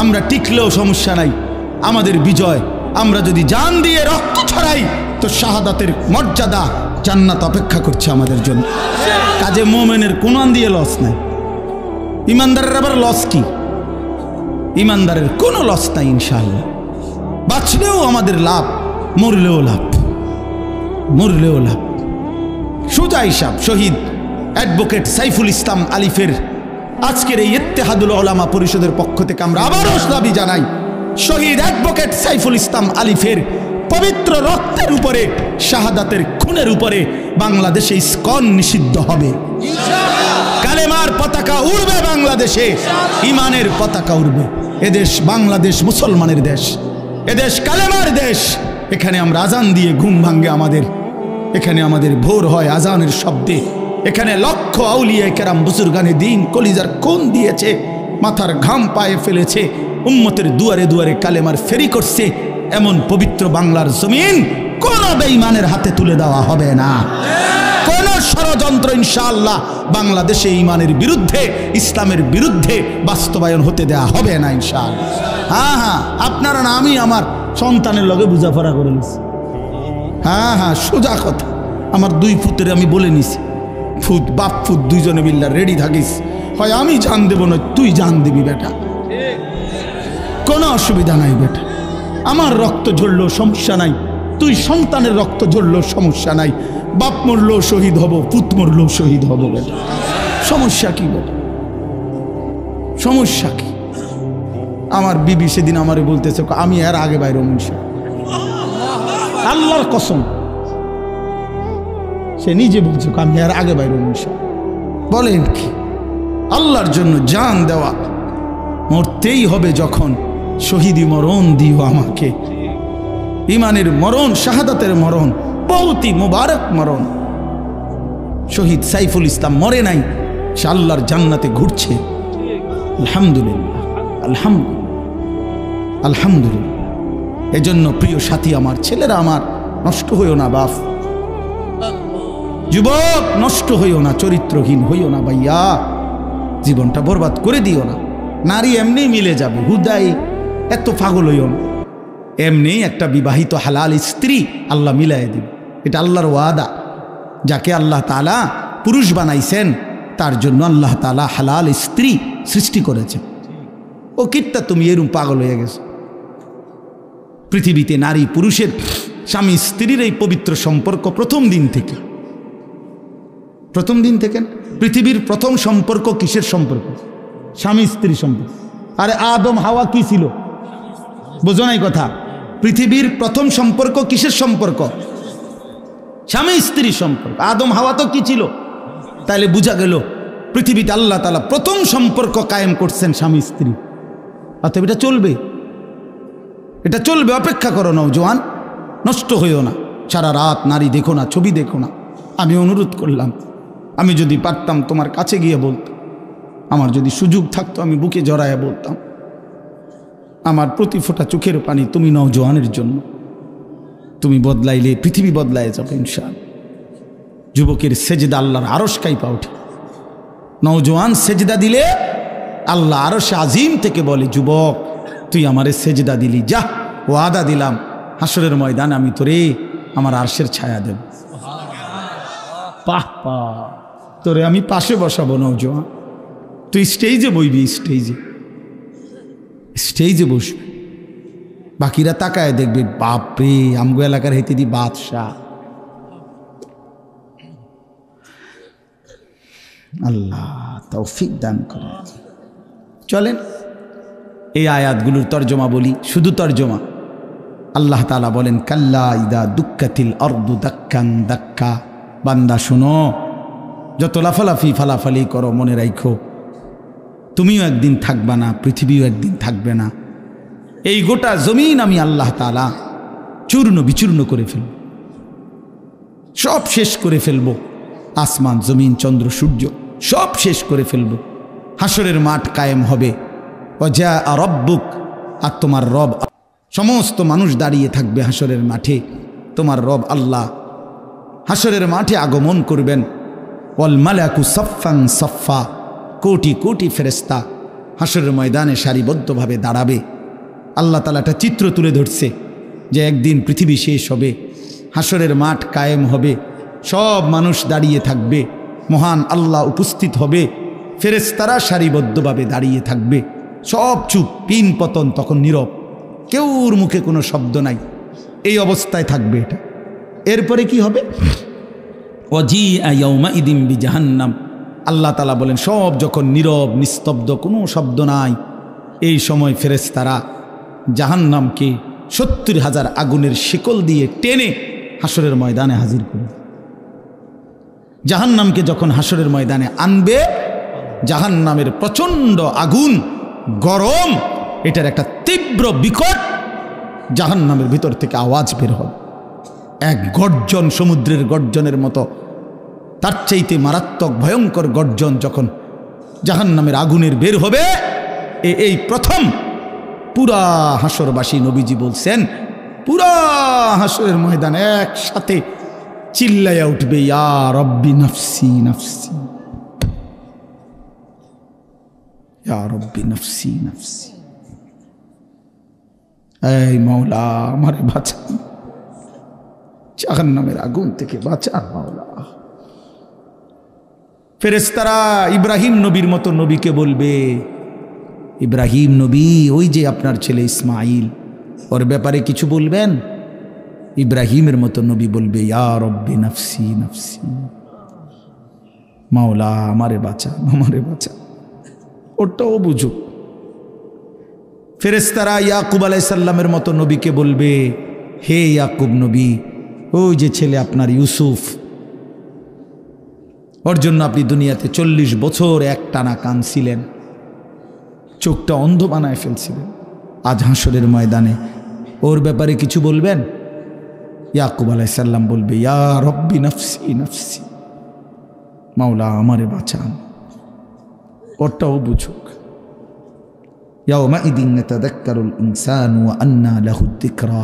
আমরা টিকলেও সমস্যা নাই, আমাদের বিজয়। আমরা যদি জান দিয়ে রক্ত ছড়াই তো শাহাদাতের মর্যাদা, জান্নাত অপেক্ষা করছে আমাদের জন্য। কাজে মোমেনের কোন দিয়ে লস নাই, ইমানদারের আবার লস কি? ইমানদারের কোনো লস নাই ইনশাআল্লাহ। বাঁচলেও আমাদের লাভ, মরলেও লাভ, মরলেও লাভ। সোজা হিসাব শহীদ অ্যাডভোকেট সাইফুল ইসলাম আলিফের আজকের এই ইত্তেহাদুল উলামা পরিষদের পক্ষ থেকে আমরা আবারও দাবি জানাই, শহীদ অ্যাডভোকেট সাইফুল ইসলাম আলিফের পবিত্র রক্তের উপরে, শাহাদাতের খুনের উপরে বাংলাদেশে ইসকন নিষিদ্ধ হবে। কালেমার পতাকা উড়বে বাংলাদেশে, ইমানের পতাকা উড়বে। এদেশ বাংলাদেশ মুসলমানের দেশ, এদেশ কালেমার দেশ। এখানে আমরা আজান দিয়ে ঘুম ভাঙ্গে আমাদের, এখানে আমাদের ভোর হয় আজানের শব্দে। এখানে লক্ষ আউলিয়া কেরাম বুজুর্গানে দিন কলিজার খুন দিয়েছে, মাথার ঘাম পায়ে ফেলেছে, উম্মতের দুয়ারে দুয়ারে কালেমার ফেরি করছে। এমন পবিত্র বাংলার জমিন কোন বেঈমানের হাতে তুলে দেওয়া হবে না। কোন ষড়যন্ত্র ইনশাআল্লাহ বাংলাদেশে ইমানের বিরুদ্ধে, ইসলামের বিরুদ্ধে বাস্তবায়ন হতে দেওয়া হবে না ইনশাআল্লাহ। হ্যাঁ হ্যাঁ, আপনারা না, আমি আমার সন্তানের লগে বুঝাপড়া করে নিছি। হ্যাঁ হ্যাঁ, সোজা কথা। আমার 2 ফুতের আমি বলে নিছি, ফুত বাপ ফুত দুইজনে মিল্লা রেডি থাকিস, হয় আমি জান দেব না তুই জান দিবি বেটা, কোনো অসুবিধা নাই বেটা। আমার রক্ত ঝরলেও সমস্যা নাই, তুই সন্তানের রক্ত ঝরলেও সমস্যা নাই। বাপ মরলেও শহীদ হব, পুত মরলেও শহীদ হব বেটা, সমস্যা কি বেটা, সমস্যা কি? আমার বিবি সেদিন আমারে বলতেছে, আমি এর আগে বাইরে মনুষ্য, আল্লাহর কসম, সে নিজে বলছে আমি এর আগে বাইরে মনুষ্য। বলেন কি? আল্লাহর জন্য জান দেওয়া, মরতেই হবে যখন, শহীদি মরণ দিও আমাকে, ইমানের মরণ, শাহাদাতের মরণ, বহুতি মুবারক মরণ। শহীদ সাইফুল ইসলাম মরে নাই, সে আল্লাহর জান্নাতে ঘুরছে। আলহামদুলিল্লাহ, আলহামদুলিল্লাহ, আলহামদুলিল্লাহ। এজন্য প্রিয় সাথী আমার, ছেলেরা আমার, নষ্ট হইও না বাপ, যুবক নষ্ট হইও না, চরিত্রহীন হইও না ভাইয়া, জীবনটা বরবাদ করে দিও না। নারী এমনি মিলে যাবে, হুদাই এত পাগল হইও না। এমনি একটা বিবাহিত হালাল স্ত্রী আল্লাহ মিলাই দিবে, এটা আল্লাহর ওয়াদা। যাকে আল্লাহ তাআলা পুরুষ বানাইছেন তার জন্য আল্লাহ তাআলা হালাল স্ত্রী সৃষ্টি করেছেন। ও কিত্তা তুমি এরকম পাগল হয়ে গেছো? পৃথিবীতে নারী পুরুষের, স্বামী স্ত্রীর এই পবিত্র সম্পর্ক প্রথম দিন থেকে, প্রথম দিন থেকে পৃথিবীর প্রথম সম্পর্ক কিসের সম্পর্ক? স্বামী স্ত্রী সম্পর্ক। আরে আদম হাওয়া কি ছিল? বোঝো নাই কথা? পৃথিবীর প্রথম সম্পর্ক কিসের সম্পর্ক? স্বামী স্ত্রী সম্পর্ক। আদম হাওয়া তো কি ছিল? তাইলে বোঝা গেল পৃথিবীতে আল্লাহ তাআলা প্রথম সম্পর্ক কায়েম করছেন স্বামী স্ত্রী। অতএব এটা চলবে, এটা চলবে। অপেক্ষা করো নওজোয়ান, নষ্ট হইও না। সারা রাত নারী দেখো না, ছবি দেখো না। আমি অনুরোধ করলাম, আমি যদি পারতাম তোমার কাছে গিয়ে বলতাম, আমার যদি সুযোগ থাকতো আমি বুকে জড়াইয়া বলতাম, আমার প্রতি ফোঁটা চোখের পানি তুমি নওজোয়ানের জন্য। তুমি বদলাইলে পৃথিবী বদলায় যাবে ইনশাআল্লাহ। যুবকের সেজদা আল্লাহর আরশ কাইপা ওঠে। নওজোয়ান সেজদা দিলে আল্লাহ আরশে আজিম থেকে বলে, যুবক তুই আমারে সেজদা দিলি, যা ওয়াদা দিলাম হাসরের ময়দানে আমি তোরে আমার আরশের ছায়া দেব। পাহ পা, তোরে আমি পাশে বসাবো নওজোয়ান, তুই স্টেজে বইবি, স্টেজে, স্টেজে বসবি। বাকিরা তাকায় দেখবে, বাপরে আমগো এলাকার হেতে দি বাদশাহ। আল্লাহ তৌফিক দান করে। চলেন এই আয়াতগুলোর তর্জমা বলি, শুধু তর্জমা। আল্লাহ তাআলা বলেন, কাল্লা ইদা দুক্কাতিল আরদু দাক্কান দাক্কা। বান্দা শোনো, যত লাফালাফি ফালাফালি করো মনে রাখো, তুমিও একদিন থাকবা না, পৃথিবীও একদিন থাকবে না। এই গোটা জমিন আমি আল্লাহ তাআলা চূর্ণ বিচূর্ণ করে ফেলব, সব শেষ করে ফেলব। আসমান জমিন চন্দ্র সূর্য সব শেষ করে ফেলব। হাসরের মাঠ কায়েম হবে। ওয়াজা রব্বুক, আর তোমার রব, সমস্ত মানুষ দাঁড়িয়ে থাকবে হাসরের মাঠে। তোমার রব আল্লাহ হাসরের মাঠে আগমন করবেন। ওয়াল মালাকু সাফফান সাফফা, কোটি কোটি ফেরেশতা হাসরের ময়দানে সারিবদ্ধভাবে দাঁড়াবে। আল্লাহ তাআলা একটা চিত্র তুলে ধরছে যে একদিন পৃথিবী শেষ হবে, হাসরের মাঠ কায়েম হবে, সব মানুষ দাঁড়িয়ে থাকবে, মহান আল্লাহ উপস্থিত হবে, ফেরেশতারা সারিবদ্ধভাবে দাঁড়িয়ে থাকবে। সব চুপ, পিন পতন তখন নীরব, কেউর মুখে কোনো শব্দ নাই। এই অবস্থায় থাকবে এটা। এরপরে কি হবে? ওয়াজিআ ইয়াউমাইদিন বিজাহান্নাম, আল্লাহ তাআলা বলেন সব যখন নীরব নিস্তব্ধ, কোনো শব্দ নাই, এই সময় ফেরেশতারা জাহান্নামকে ৭০,০০০ আগুনের শিকল দিয়ে টেনে হাসরের ময়দানে হাজির করবে। জাহান্নামকে যখন হাসরের ময়দানে আনবে, জাহান্নামের প্রচণ্ড আগুন, গরম, এটার একটা তীব্র বিকট জাহান্নামের ভিতর থেকে আওয়াজ বের হবে, এক গর্জন, সমুদ্রের গর্জনের মতো, তার চাইতে মারাত্মক ভয়ঙ্কর গর্জন যখন জাহান্নামের আগুনের বের হবে, এই প্রথম পুরা হাসরবাসী, নবীজি বলছেন পুরা হাসরের ময়দানে একসাথে চিল্লাইয়া উঠবে, ইয়া রব্বি নফসি নফসি, ইয়া রব্বি নফসি নফসি, এই মাওলা আমারে বাঁচান, জাহান্নামের আগুন থেকে বাঁচান মাওলা। ফেরেশতারা ইব্রাহিম নবীর মতো নবীকে বলবে, ইব্রাহিম নবী, ওই যে আপনার ছেলে ইসমাইল, ওর ব্যাপারে কিছু বলবেন? ইব্রাহিমের মতো নবী বলবে, ইয়া রব্বি নফসি নফসি, মাওলা আমারে বাঁচান, আমারে বাঁচান। ওটাও বুঝুক। ফেরেশতারা ইয়াকুব আলাইহিস সালামের মতো নবীকে বলবে, হে ইয়াকুব নবী, ওই যে ছেলে আপনার ইউসুফ, ওর জন্য আপনি দুনিয়াতে 40 বছর একটানা কাঁদছিলেন, চোখটা অন্ধ বানায় ফেলছিলেন, আজ হাসরের ময়দানে ওর ব্যাপারে কিছু বলবেন? ইয়াকুব আলাইহিস সালাম বলবে, ইয়া রব্বি নফসি নফসি, মাওলা আমারে বাঁচান। ওটাও বুঝুক। ইয়াউমাইদিন ইয়াতাযাক্কারুল ইনসানু ওয়া আন্না লাহু যিকরা,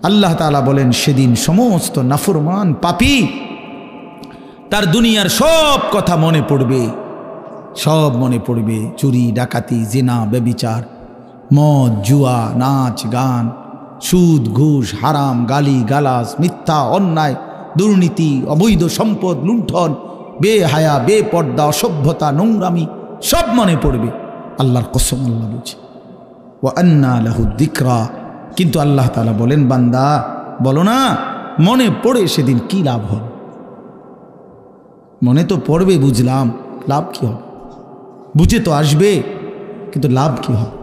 আল্লাহ তাআলা বলেন সেদিন সমস্ত নাফরমান পাপী তার দুনিয়ার সব কথা মনে পড়বে, সব মনে পড়বে, চুরি ডাকাতি জিনা ব্যভিচার মদ জুয়া নাচ গান সুদ ঘুষ হারাম গালি গালাজ মিথ্যা অন্যায় দুর্নীতি অবৈধ সম্পদ লুণ্ঠন বেহায়া বেপর্দা অসভ্যতা নোংরামি সব মনে পড়বে। আল্লাহর কসম আল্লাহ বলছে ওয়া আন্না লাহু যিকরা, কিন্তু আল্লাহ তাআলা বলেন বান্দা বলো না মনে পড়ে সেদিন কি লাভ হবে? মনে তো পড়বে বুঝলাম, লাভ কি হবে? বুঝে তো আসবে কিন্তু লাভ কি হবে?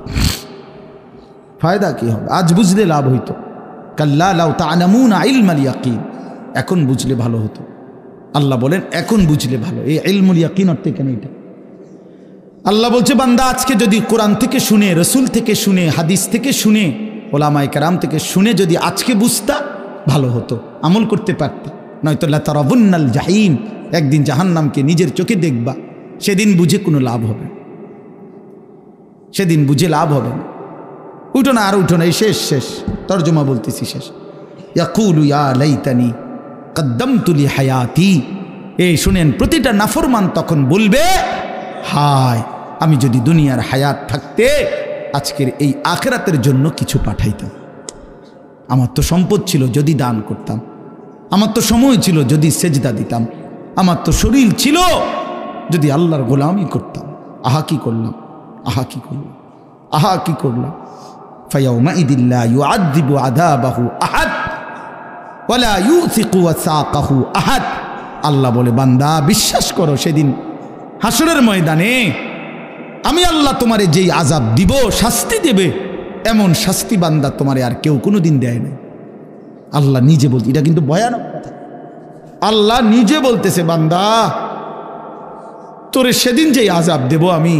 ফায়দা কি হবে? আজ বুঝলে লাভ হইতো, কাল্লা লাউ তা'লামুনা ইলমাল ইয়াকিন, এখন বুঝলে ভালো হতো। আল্লাহ বলেন এখন বুঝলে ভালো। এই ইলমুল ইয়াকিন অর্থে কেন এটা? আল্লাহ বলছে বান্দা আজকে যদি কোরআন থেকে শুনে, রসুল থেকে শুনে, হাদিস থেকে শুনে, ওলামায়ে কেরাম থেকে শুনে যদি আজকে বুঝতা ভালো হতো, আমল করতে পারতা। নয়তো লাতারাবুন্নাল জাহিম, একদিন জাহান্নামকে নিজের চোখে দেখবা, সেদিন বুঝে কোনো লাভ হবে, সেদিন বুঝে লাভ হবে না। উঠো না আর উঠো না, এই শেষ শেষ তর্জমা বলতেছি শেষ। ইয়াকুলু ইয়া লাইতানি কদ্দামতু লি হায়াতি, এই শুনেন প্রতিটা নাফরমান তখন বলবে হায় আমি যদি দুনিয়ার হায়াত থাকতে আজকের এই আখিরাতের জন্য কিছু পাঠাইতাম। আমার তো সম্পদ ছিল যদি দান করতাম, আমার তো সময় ছিল যদি সেজদা দিতাম, আমার তো শরীর ছিল যদি আল্লাহর গোলামি করতাম। আহা কি করলাম, আহা কি করলাম, আহা কি করলাম। ফায়াউমাইদিন লা ইউআযযিবু আযাবাহু আহাদ ওয়ালা ইউসিকু ওয়াসাকাহু আহাদ। আল্লাহ বলে বান্দা বিশ্বাস করো সেদিন হাসরের ময়দানে আমি আল্লাহ তোমারে যেই আযাব দিব, শাস্তি দেবে, এমন শাস্তি বান্দা তোমারে আর কেউ কোনোদিন দেয় না। আল্লাহ নিজে বলতে, এটা কিন্তু ভয়ানক কথা। আল্লাহ নিজে বলতেছে বান্দা তোরে সেদিন যেই আযাব দেব আমি,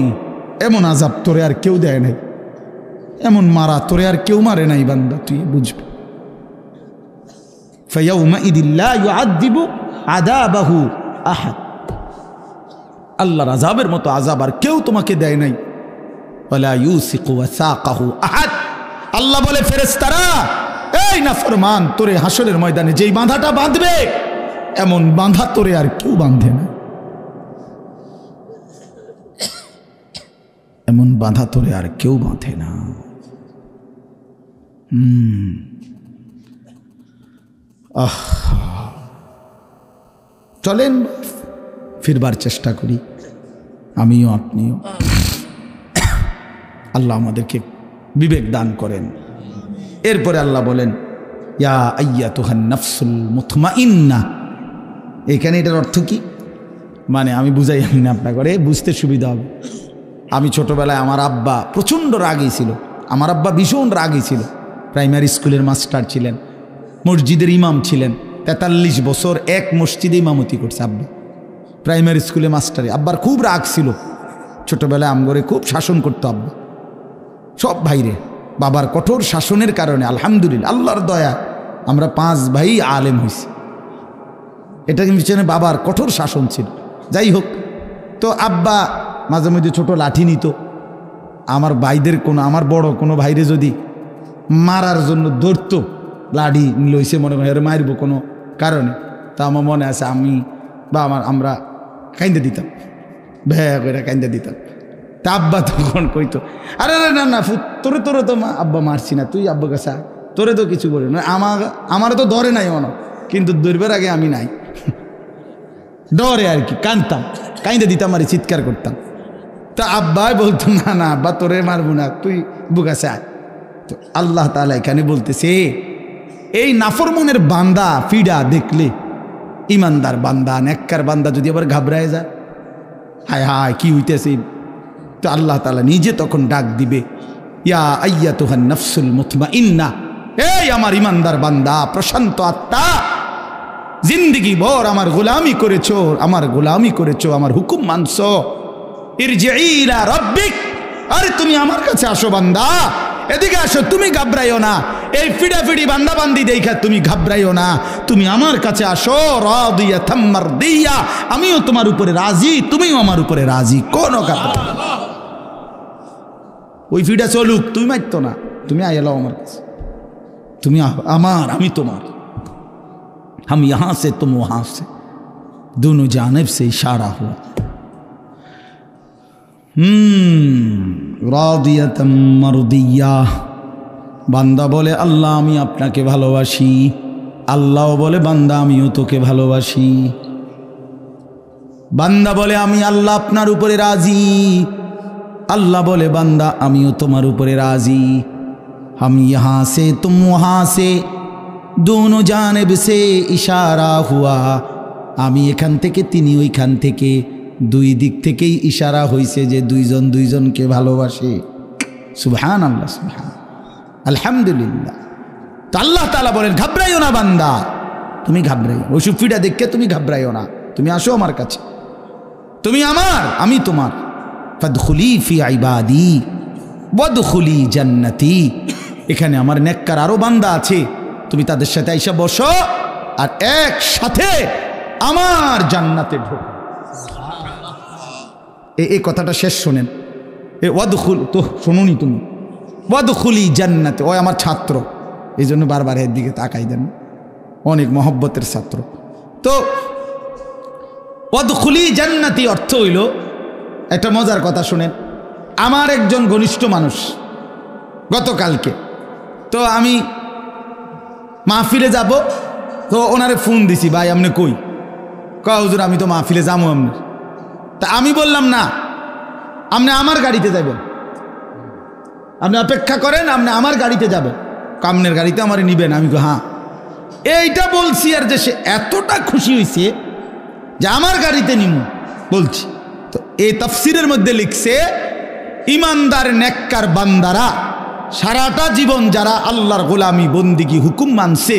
এমন আযাব তোরে আর কেউ দেয় নাই, এমন মারা তোরে আর কেউ মারে নাই বান্দা, তুই বুঝবে। ফায়াউমাইদিন লা ইউআযযিবু আযাবাহু আহাদ, আল্লাহর আযাবের মতো আযাব আর কেউ তোমাকে দেয় নাই। ওয়ালা ইউসিকু ওয়াসাকাহু আহাদ। আল্লাহ বলে ফেরেশতারা এই নাফরমান তোরে হাসরের ময়দানে যেই বাঁধাটা বাঁধবে এমন বাঁধা তোরে আর কেউ বাঁধে না, এমন বাঁধা তোরে আর কেউ বাঁধে না। চলেন ফিরবার চেষ্টা করি, আমিও আপনিও। আল্লাহ আমাদেরকে বিবেক দান করেন। এরপরে আল্লাহ বলেন ইয়া আইয়াতুহান নাফসুল মুতমাইন্না। এখানে এটার অর্থ কি মানে আমি বুঝাই না, আপনার করে বুঝতে সুবিধা হবে। আমি ছোটবেলায় আমার আব্বা প্রচণ্ড রাগী ছিল, আমার আব্বা ভীষণ রাগী ছিল। প্রাইমারি স্কুলের মাস্টার ছিলেন, মসজিদের ইমাম ছিলেন, 43 বছর এক মসজিদে ইমামতি করছে আব্বা। প্রাইমারি স্কুলে মাস্টারে আব্বার খুব রাগ ছিল। ছোটবেলায় আমগরে খুব শাসন করতো আব্বা, সব ভাইরে। বাবার কঠোর শাসনের কারণে আলহামদুলিল্লাহ আল্লাহর দয়া আমরা 5 ভাই আলেম হয়েছি। এটা পিছনে বাবার কঠোর শাসন ছিল। যাই হোক, তো আব্বা মাঝে মধ্যে ছোট লাঠি নিত। আমার ভাইদের কোনো, আমার বড় কোনো ভাইরে যদি মারার জন্য ধরতো, লাঠি লইছে মনে হয় মারবো কোনো কারণে, তা আমার মনে আছে আমি বা আমরা কাইন্দে দিতাম, ভ্যা করে কাইন্দে দিতাম। তা আব্বা তখন কইতো আরে না না তোরে তোরে তো আব্বা মারছি না, তুই আব্বা কাছে তোরে তো কিছু করি না। আমার তো ধরে নাই মনে, কিন্তু ধরবার আগে আমি নাই, ডরে আর কি, কাঁদতাম, কাইন্দে দিতাম আর চিৎকার করতাম। তা আব্বাই বলতো না না আব্বা তোরে মারবো না, তুই বুকাছে আয়। তো আল্লাহ তাআলা এখানে বলতেছে এই নাফরমানের বান্দা ফিডা দেখলে, ইমানদার বান্দা নেককার বান্দা যদি আবার ঘাবড়ায় যায়, হায় হায় কি হইতেছে, তো আল্লাহ তাআলা নিজে তখন ডাক দিবে ইয়া আইয়াতুহান নাফসুল মুতমাইন্না, এই আমার ইমানদার বান্দা প্রশান্ত আত্মা, জিন্দেগি ভর আমার গোলামি করেছো, আমার গোলামি করেছো, আমার হুকুম মানছো, ইরজিই ইলা রাব্বিক, আরে তুমি আমার কাছে আসো বান্দা, এদিকে আসো, তুমি ঘাবড়াইও না, এই ফিডাফিডি বান্দা বান্দি দেখা তুমি ঘাবড়াইও না, তুমি আমার কাছে আসো, রাদিয়াতাম মারদিয়া, আমিও তোমার উপরে রাজি, তুমিও আমার উপরে রাজি, কোনো কথা। ওই ফিডা চলুক, তুমি মারতো না, তুমি আইলাও আমার কাছে, তুমি আমার, আমি তোমার, हम यहां से तुम वहां से, दोनों जानिब से इशारा हुआ। রাদিয়াতাম মারদিয়া, বান্দা বলে আল্লাহ আমি আপনাকে ভালোবাসি, আল্লাহ বলে বান্দা আমিও তোকে ভালোবাসি। বান্দা বলে আমি আল্লাহ আপনার উপরে রাজি, আল্লাহ বলে বান্দা আমিও তোমার উপরে রাজি। हम यहाँ से तुम वहाँ से, दोनों जानिब से इशारा हुआ, আমি এখান থেকে তিনি ওইখান থেকে, দুই দিক থেকেই ইশারা হইছে যে দুইজন দুইজনকে ভালোবাসে। সুবহানাল্লাহ, সুবহান, আলহামদুলিল্লাহ। তো আল্লাহ তাআলা বলেন ঘাবড়াইও না বান্দা, তুমি ঘাবড়াইও, ওই সুফিটা দেখে তুমি ঘাবড়াইও না, তুমি আসো আমার কাছে, তুমি আমার, আমি তোমার। ফাদখুলি ফি ইবাদি ওয়াদখুলি জান্নাতি, এখানে আমার নেককার আরো বান্দা আছে, তুমি তাদের সাথে আইসা বসো আর একসাথে আমার জান্নাতে ঢোকো। এই কথাটা শেষ শোনেন, এ ওয়াদখুল, তো শুনুনি তুমি, ওয়াদখুলি জান্নাতে, ও আমার ছাত্র, এই জন্য বারবার এর দিকে তাকাই দেন, অনেক মহব্বতের ছাত্র। তো ওয়াদখুলি জান্নাতি অর্থ হইল, একটা মজার কথা শুনেন, আমার একজন ঘনিষ্ঠ মানুষ গতকালকে, তো আমি মাহফিলে যাব, তো ওনারে ফোন দিছি, ভাই আপনি কই? কয় হুজুর আমি তো মাহফিলে যাবো আপনার। তা আমি বললাম না, আপনি আমার গাড়িতে যাবেন, আপনি অপেক্ষা করেন, আপনি আমার গাড়িতে যাবেন, কামনের গাড়িতে আমার নিবেন। আমি হ্যাঁ, এইটা বলছি, আর যে সে এতটা খুশি হয়েছে যে আমার গাড়িতে নিব বলছি। তো এই তাফসিরের মধ্যে লিখছে ইমানদার নেককার বান্দারা সারাটা জীবন যারা আল্লাহর গোলামি বন্দিগি হুকুম মানছে,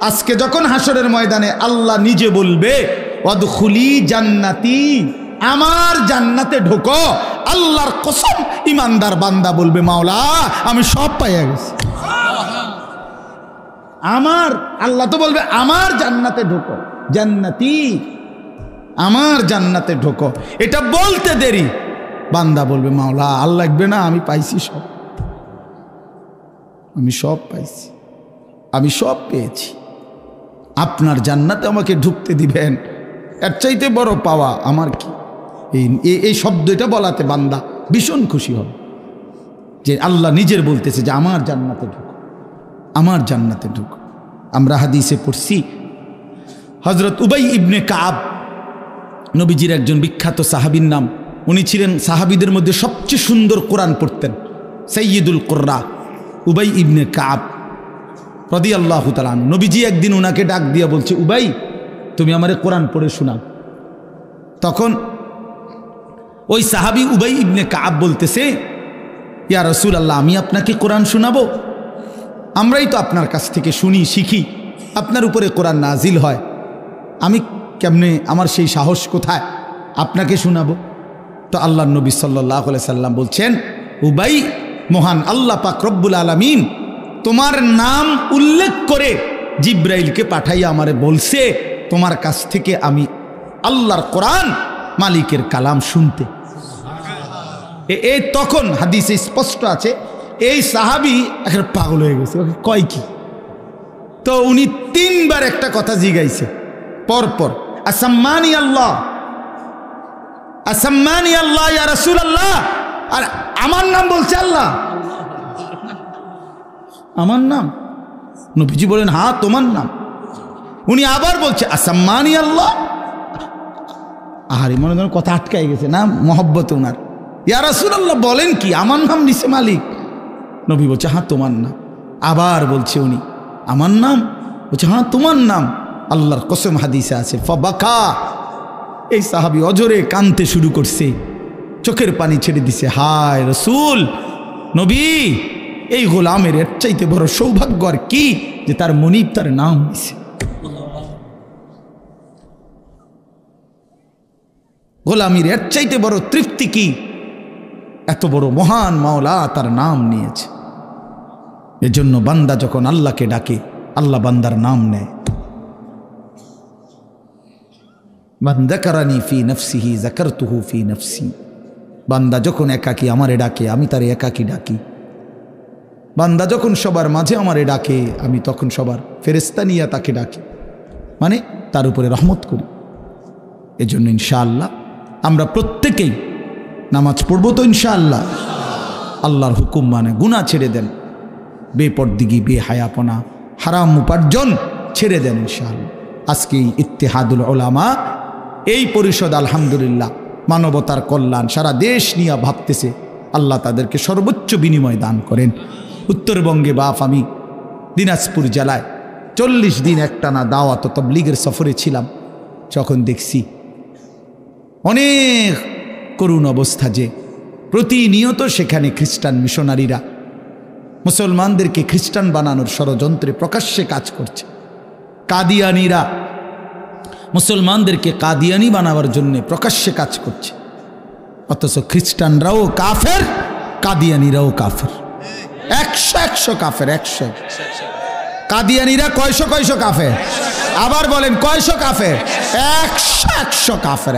আজকে যখন হাসরের ময়দানে আল্লাহ নিজে বলবে ওয়াদখুলি জান্নাতি, আমার জান্নাতে ঢোকো, আল্লাহর কসম ইমানদার বান্দা বলবে মাওলা আমি সব পাইয়া গেছি, আমার আল্লাহ তো বলবে আমার জান্নাতে ঢোকো, জান্নাতি, আমার জান্নাতে ঢোকো। এটা বলতে দেরি বান্দা বলবে মাওলা আর লাগবে না, আমি পাইছি সব, আমি সব পাইছি, আমি সব পেয়েছি, আপনার জান্নাতে আমাকে ঢুকতে দিবেন, এর চাইতে বড় পাওয়া আমার কি। এই শব্দটা বলাতে বান্দা ভীষণ খুশি হবে যে আল্লাহ নিজের বলতেছে যে আমার জান্নাতে ঢুকো, আমার জান্নাতে ঢুকো। আমরা হাদিসে পড়ছি হযরত উবাই ইবনে কাব, নবীজির একজন বিখ্যাত সাহাবীর নাম, উনি ছিলেন সাহাবীদের মধ্যে সবচেয়ে সুন্দর কোরআন পড়তেন, সৈয়দুল কুররা উবাই ইবনে কাব রাদিয়াল্লাহু তাআলা আনহু, নবীজি একদিন ওনাকে ডাক দিয়া বলছে, উবাই তুমি আমারে কোরআন পড়ে শোনাও। তখন ওই সাহাবী উবাই ইবনে কাব বলতেছে, ইয়া রাসূলুল্লাহ, আমি আপনাকে কোরআন শোনাবো? আমরাই তো আপনার কাছ থেকে শুনি শিখি, আপনার উপরে কোরআন নাজিল হয়, আমি কেমনে, আমার সেই সাহস কোথায় আপনাকে শোনাবো? তো আল্লাহর নবী সাল্লাল্লাহু আলাইহি সাল্লাম বলছেন, উবাই, মহান আল্লাহ পাক রব্বুল আলামিন তোমার নাম উল্লেখ করে জিব্রাইলকে পাঠাইয়া আমারে বলছে তোমার কাছ থেকে আমি আল্লাহর কোরআন মালিকের কালাম শুনতে। এই তখন হাদিসে স্পষ্ট আছে এই সাহাবী একটা পাগল হয়ে গেছে, কয় কি? তো উনি 3 বার একটা কথা জিগাইছে পরপর, আসাম্মানি আল্লাহ, আসাম্মানি আল্লাহ ইয়া রাসূলুল্লাহ, আর আমার নাম বলছে আল্লাহ, আমার নাম? নবীজি বলেন, হ্যাঁ তোমার নাম। উনি আবার বলছে আসাম্মানি আল্লাহ, আহারে মনে মনে কথা আটকাই গেছে না মহব্বত ওনার, ইয়া রাসূলুল্লাহ বলেন কি, আমার নাম নিছে মালিক। নবী বলছে, হ্যাঁ তোমার নাম। আবার বলছে উনি, আমার নাম? বলছে, হ্যাঁ তোমার নাম। আল্লাহর কসম হাদিসে আছে, ফাবাকা, এই সাহাবী অজরে কাঁদতে শুরু করছে, চোখের পানি ছেড়ে দিছে, হায় রাসূল, নবী, এই গোলামের এর চাইতে বড় সৌভাগ্য আর কি যে তার মনিব তার নাম দিছে। গোলামির এর চাইতে বড় তৃপ্তি কি, এত বড় মহান মাওলা তার নাম নিয়েছে। এজন্য বান্দা যখন আল্লাহকে ডাকে, আল্লাহ বান্দার নাম নেয়। মান যাকারানি ফি নফসিহি যাকারতুহু ফি নফসি, বান্দা যখন একাকী আমারে ডাকে, আমি তারে একাকী ডাকি। বান্দা যখন সবার মাঝে আমারে ডাকে, আমি তখন সবার ফেরেশতা নিয়ে তাকে ডাকি, মানে তার উপরে রহমত করি। এজন্য ইনশাআল্লাহ আমরা প্রত্যেকেই নামাজ পড়বো তো ইনশাআল্লাহ, আল্লাহর হুকুম মানে গুনাহ ছেড়ে দেন, বেপরদিগি বেহায়াপনা হারাম উপার্জন ছেড়ে দেন ইনশাআল্লাহ। আজকে ইত্তেহাদুল উলামা এই পরিষদ আলহামদুলিল্লাহ মানবতার কল্যাণ সারা দেশ নিয়ে ভাবতেছে, আল্লাহ তাদেরকে সর্বোচ্চ বিনিময় দান করেন। উত্তরবঙ্গে বাপ আমি দিনাজপুর জেলায় 40 দিন একটানা দাওয়াত ও তাবলীগের সফরে ছিলাম, যখন দেখছি অনেক করুণ অবস্থা, যে প্রতিনিয়ত সেখানে খ্রিস্টান মিশনারিরা মুসলমানদেরকে খ্রিস্টান বানানোর ষড়যন্ত্রে প্রকাশ্যে কাজ করছে। কাদিয়ানিরা মুসলমানদেরকে কাদিয়ানি বানাবার জন্য প্রকাশ্যে কাজ করছে, অথচ খ্রিস্টানরাও কাফের, কাদিয়ানিরাও কাফের, 100 কাফের, 100। কাদিয়ানিরা কয়শো কাফের? আবার বলেন কয়শো কাফের? 100 কাফের,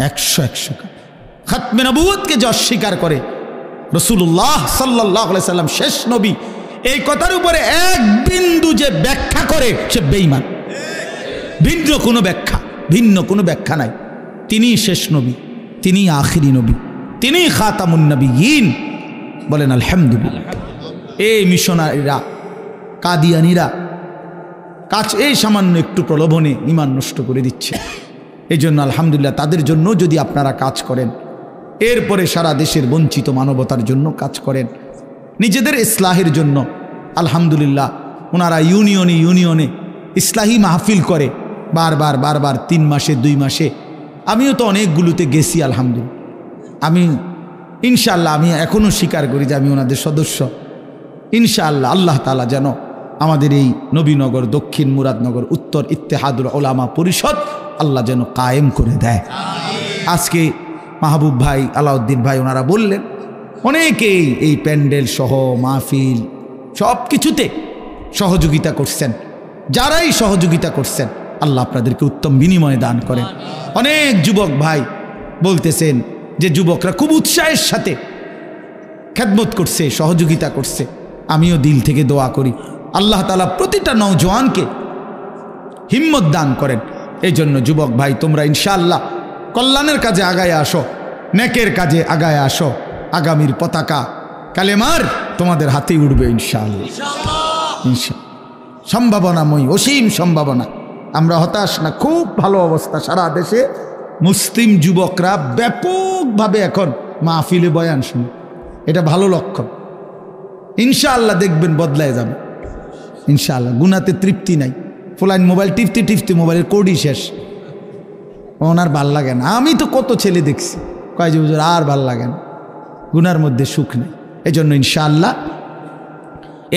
100 খাতমে নবুয়তকে যে অস্বীকার করে, রাসূলুল্লাহ সাল্লাল্লাহু আলাইহি সাল্লাম শেষ নবী, এই কথার উপরে এক বিন্দু যে ব্যাখ্যা করে সে বেঈমান। ভিন্ন কোনো ব্যাখ্যা নাই। তিনি শেষ নবী, তিনি আখিরি নবী, তিনি খাতামুন নবিয়্যিন। বলেন আলহামদুলিল্লাহ। এই মিশনারিরা, কাদিয়ানিরা এই সামান্য একটু প্রলোভনে ঈমান নষ্ট করে দিচ্ছে। এই জন্য আলহামদুলিল্লাহ তাদের জন্য যদি আপনারা কাজ করেন, এরপরে সারা দেশের বঞ্চিত মানবতার জন্য কাজ করেন, নিজেদের ইসলাহের জন্য, আলহামদুলিল্লাহ ওনারা ইউনিয়নে ইসলাহি মাহফিল করে বারবার 3 মাসে 2 মাসে। আমিও তো অনেকগুলোতে গেছি আলহামদুলিল্লাহ। আমি ইনশাআল্লাহ আমি এখনও স্বীকার করি যে আমি ওনাদের সদস্য। ইনশাআল্লাহ আল্লাহ তাআলা যেন আমাদের এই নবীনগর, দক্ষিণ মুরাদনগর, উত্তর ইত্তেহাদুল উলামা পরিষদ আল্লাহ যেন কায়েম করে দেয়। আজকে মাহবুব ভাই, আলাউদ্দিন ভাই ওনারা বললেন, অনেকেই এই প্যান্ডেল সহ মাহফিল সব কিছুতে সহযোগিতা করছেন। যারাই সহযোগিতা করছেন আল্লাহ আপনাদেরকে উত্তম বিনিময় দান করেন। অনেক যুবক ভাই বলতেছেন যে যুবকরা খুব উৎসাহের সাথে খেদমত করছে, সহযোগিতা করছে। আমিও দিল থেকে দোয়া করি আল্লাহ তাআলা প্রতিটা নওজোয়ানকে হিম্মত দান করেন। এই জন্য যুবক ভাই তোমরা ইনশাআল্লাহ কল্যাণের কাজে আগায় আসো, নেকের কাজে আগায় আসো। আগামীর পতাকা কালেমার তোমাদের হাতেই উঠবে ইনশাআল্লাহ। সম্ভাবনাময়, অসীম সম্ভাবনা। আমরা হতাশ না, খুব ভালো অবস্থা। সারা দেশে মুসলিম যুবকরা ব্যাপকভাবে এখন মাহফিলে বয়ান শুনে, এটা ভালো লক্ষণ। ইনশাআল্লাহ দেখবেন বদলায় যাবে ইনশাআল্লাহ। গুনাতে তৃপ্তি নাই, ফুলাইন মোবাইল টিপতে টিপতে মোবাইলের কোডই শেষ, ওনার ভাল লাগে না। আমি তো কত ছেলে দেখছি কয় যে হুজুর আর ভাল লাগে না, গুনার মধ্যে সুখ নেই। এই জন্য ইনশাআল্লাহ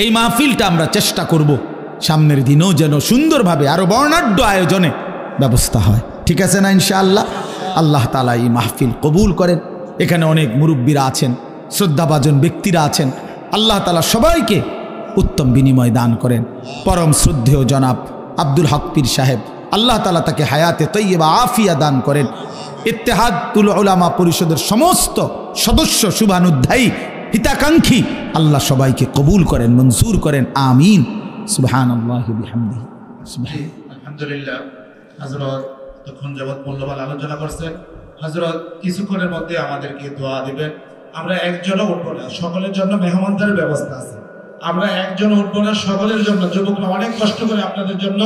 এই মাহফিলটা আমরা চেষ্টা করব সামনের দিনেও যেন সুন্দরভাবে আরো বর্ণাঢ্য আয়োজনে ব্যবস্থা হয়, ঠিক আছে না ইনশাআল্লাহ। আল্লাহ তাআলা এই মাহফিল কবুল করেন। এখানে অনেক মুরব্বীরা আছেন, শ্রদ্ধাভাজন ব্যক্তিরা আছেন, আল্লাহ তাআলা সবাইকে উত্তম বিনিময় দান করেন। পরম শ্রদ্ধেয় জনাব আব্দুল হক পীর সাহেব, আল্লাহ তাআলা তাকে হায়াতে তৈয়বা আফিয়া দান করেন। ইত্তেহাদুল উলামা পরিষদের সমস্ত সদস্য, শুভানুধ্যায়ী, হিতাকাঙ্ক্ষী, আল্লাহ সবাইকে কবুল করেন, মঞ্জুর করেন, আমিন। সুবহানাল্লাহি বিহামদিহি। আলহামদুলিল্লাহ। হযরত তখন যাবত মূল্যবান আলোচনা করছেন। হযরত কিছুক্ষণের মধ্যে আমাদেরকে দোয়া দিবেন। আমরা একজনও উঠবো না, সকলের জন্য মেহমানদারের ব্যবস্থা আছে। আমরা একজন উঠবো না, সকলের জন্য। যুবকরা অনেক কষ্ট করে আপনাদের জন্য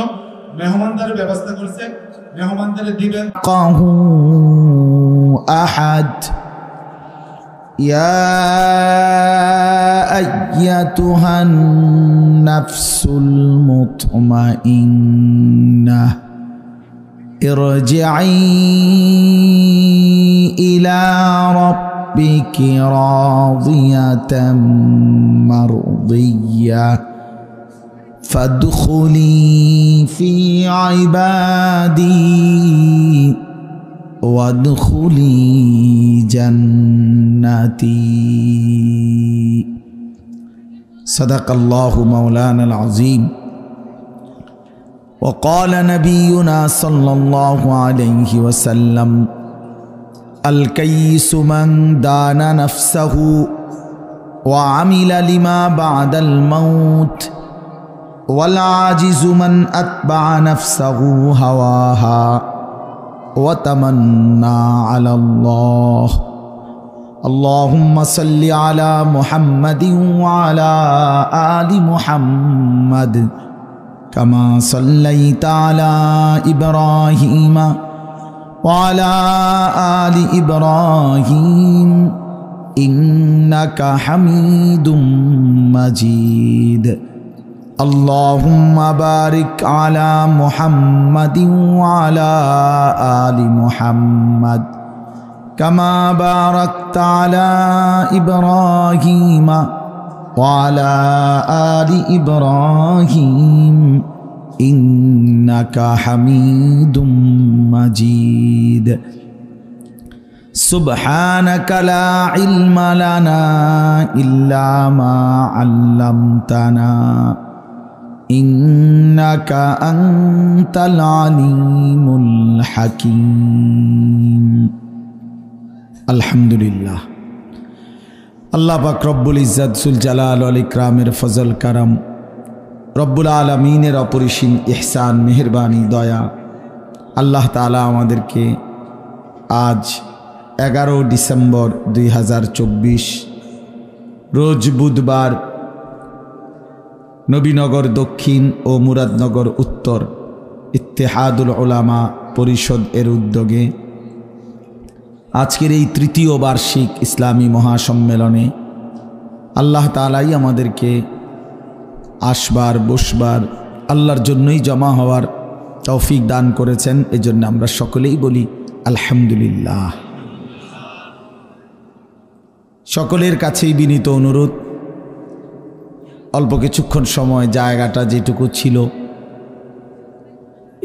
মেহমানদারের ব্যবস্থা করছে, মেহমানদারে দিবেন। আহাদ ইয়া আইয়াতুহান নাফসুল মুতমাইন্নাহ ইরজিই ইলা রাব্বিকি রাদিয়াতাম মারদিয়াহ فادخلي في عبادي وادخلي جنتي صدق الله مولانا العظيم وقال نبينا صلى الله عليه وسلم الكيس من دان نفسه وعمل لما بعد الموت والعاجز من أتبع نفسه هواها وتمنى على الله اللهم صل على محمد وعلى آل محمد كما صليت على إبراهيم وعلى آل إبراهيم إنك حميد مجيد اللهم بارك على محمد وعلى آل محمد كما باركت على إبراهيم وعلى آل إبراهيم إنك حميد مجيد سبحانك لا علم لنا إلا ما علمتنا إنك أنت العليم الحكيم الحمد لله আল্লাহ পাক রব্বুল ইজ্জত সুল জালাল ওয়াল ইকরামের ফজল কারাম, রব্বুল আলামিনের অপরিসীম ইহসান, মেহেরবানি, দয়া, আল্লাহ তাআলা আমাদেরকে আজ 11 ডিসেম্বর 2024 রোজ বুধবার নবীনগর দক্ষিণ ও মুরাদনগর উত্তর ইত্তেহাদুল উলামা পরিষদ এর উদ্যোগে আজকের এই তৃতীয় বার্ষিক ইসলামী মহাসম্মেলনে আল্লাহ তাআলাই আমাদেরকে আসবার বসবার, আল্লাহর জন্যই জমা হওয়ার তৌফিক দান করেছেন। এজন্য আমরা সকলেই বলি আলহামদুলিল্লাহ। সকলের কাছেই বিনীত অনুরোধ, অল্প কিছুক্ষণ সময় জায়গাটা যেটুকু ছিল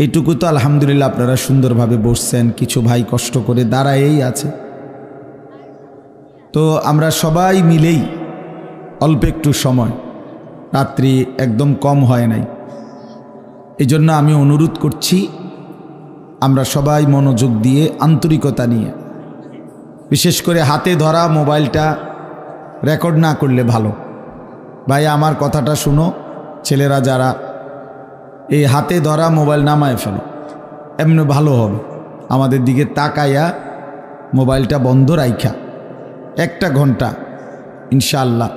এটুকু তো আলহামদুলিল্লাহ আপনারা সুন্দরভাবে বসছেন, কিছু ভাই কষ্ট করে দাঁড়ায়েই আছে। তো আমরা সবাই মিলেই অল্প একটু সময়, রাত্রি একদম কম হয় নাই, এই জন্য আমি অনুরোধ করছি আমরা সবাই মনোযোগ দিয়ে আন্তরিকতা নিয়ে, বিশেষ করে হাতে ধরা মোবাইলটা রেকর্ড না করলে ভালো। ভাই আমার কথাটা শুনো, ছেলেরা যারা এই হাতে ধরা মোবাইল নামায় ফেলে, এমনি ভালো হবে। আমাদের দিকে তাকাইয়া মোবাইলটা বন্ধ রাইখা 1 ঘন্টা ইনশাআল্লাহ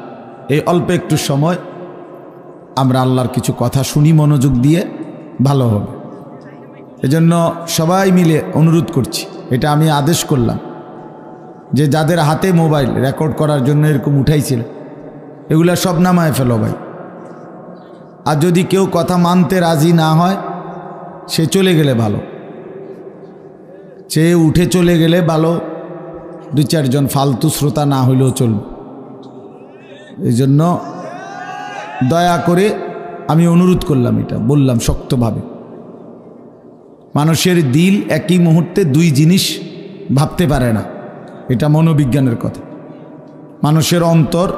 এই অল্প একটু সময় আমরা আল্লাহর কিছু কথা শুনি মনোযোগ দিয়ে, ভালো হবে। এজন্য সবাই মিলে অনুরোধ করছি, এটা আমি আদেশ করলাম। যে যাদের হাতে মোবাইল রেকর্ড করার জন্য এরকম উঠাইছিল, এগুলা সব নামায় ফেলো ভাই। আর যদি কেউ কথা মানতে রাজি না হয়, সে চলে গেলে ভালো, সে উঠে চলে গেলে ভালো, 2-4 জন ফালতু শ্রোতা না হইলেও চলবে। এই জন্য দয়া করে আমি অনুরোধ করলাম, এটা বললাম শক্তভাবে। মানুষের দিল একই মুহূর্তে 2 জিনিস ভাবতে পারে না, এটা মনোবিজ্ঞানের কথা। মানুষের অন্তর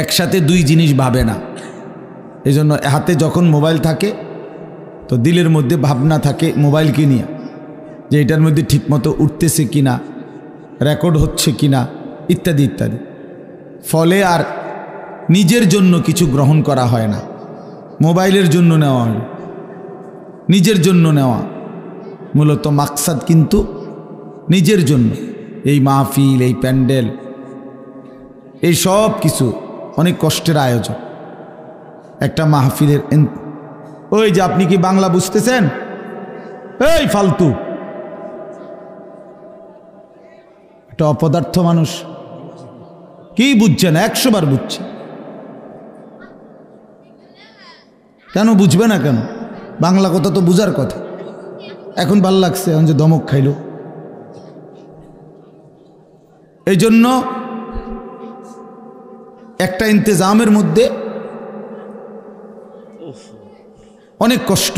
একসাথে 2 জিনিস ভাবে না। এই জন্য হাতে যখন মোবাইল থাকে তো দিলের মধ্যে ভাবনা থাকে মোবাইলকে নিয়ে, যে এটার মধ্যে ঠিকমতো উঠতেছে কিনা, রেকর্ড হচ্ছে কিনা, ইত্যাদি ইত্যাদি। ফলে আর নিজের জন্য কিছু গ্রহণ করা হয় না, মোবাইলের জন্য নেওয়া হয়, নিজের জন্য নেওয়া মূলত মাকসাদ কিন্তু নিজের জন্য। এই মাহফিল, এই প্যান্ডেল, এই সব কিছু অনেক কষ্টের আয়োজন। একটা মাহফিলের ওই যে আপনি কি বাংলা বুঝতেছেন? এই ফালতু একটা অপদার্থ মানুষ, কি বুঝছে না? 100 বার বুঝছে, কেন বুঝবে না? কেন? বাংলা কথা তো বুঝার কথা। এখন ভাল লাগছে, এখন যে ধমক খাইল। এই জন্য একটা ইন্তেজামের মধ্যে অনেক কষ্ট,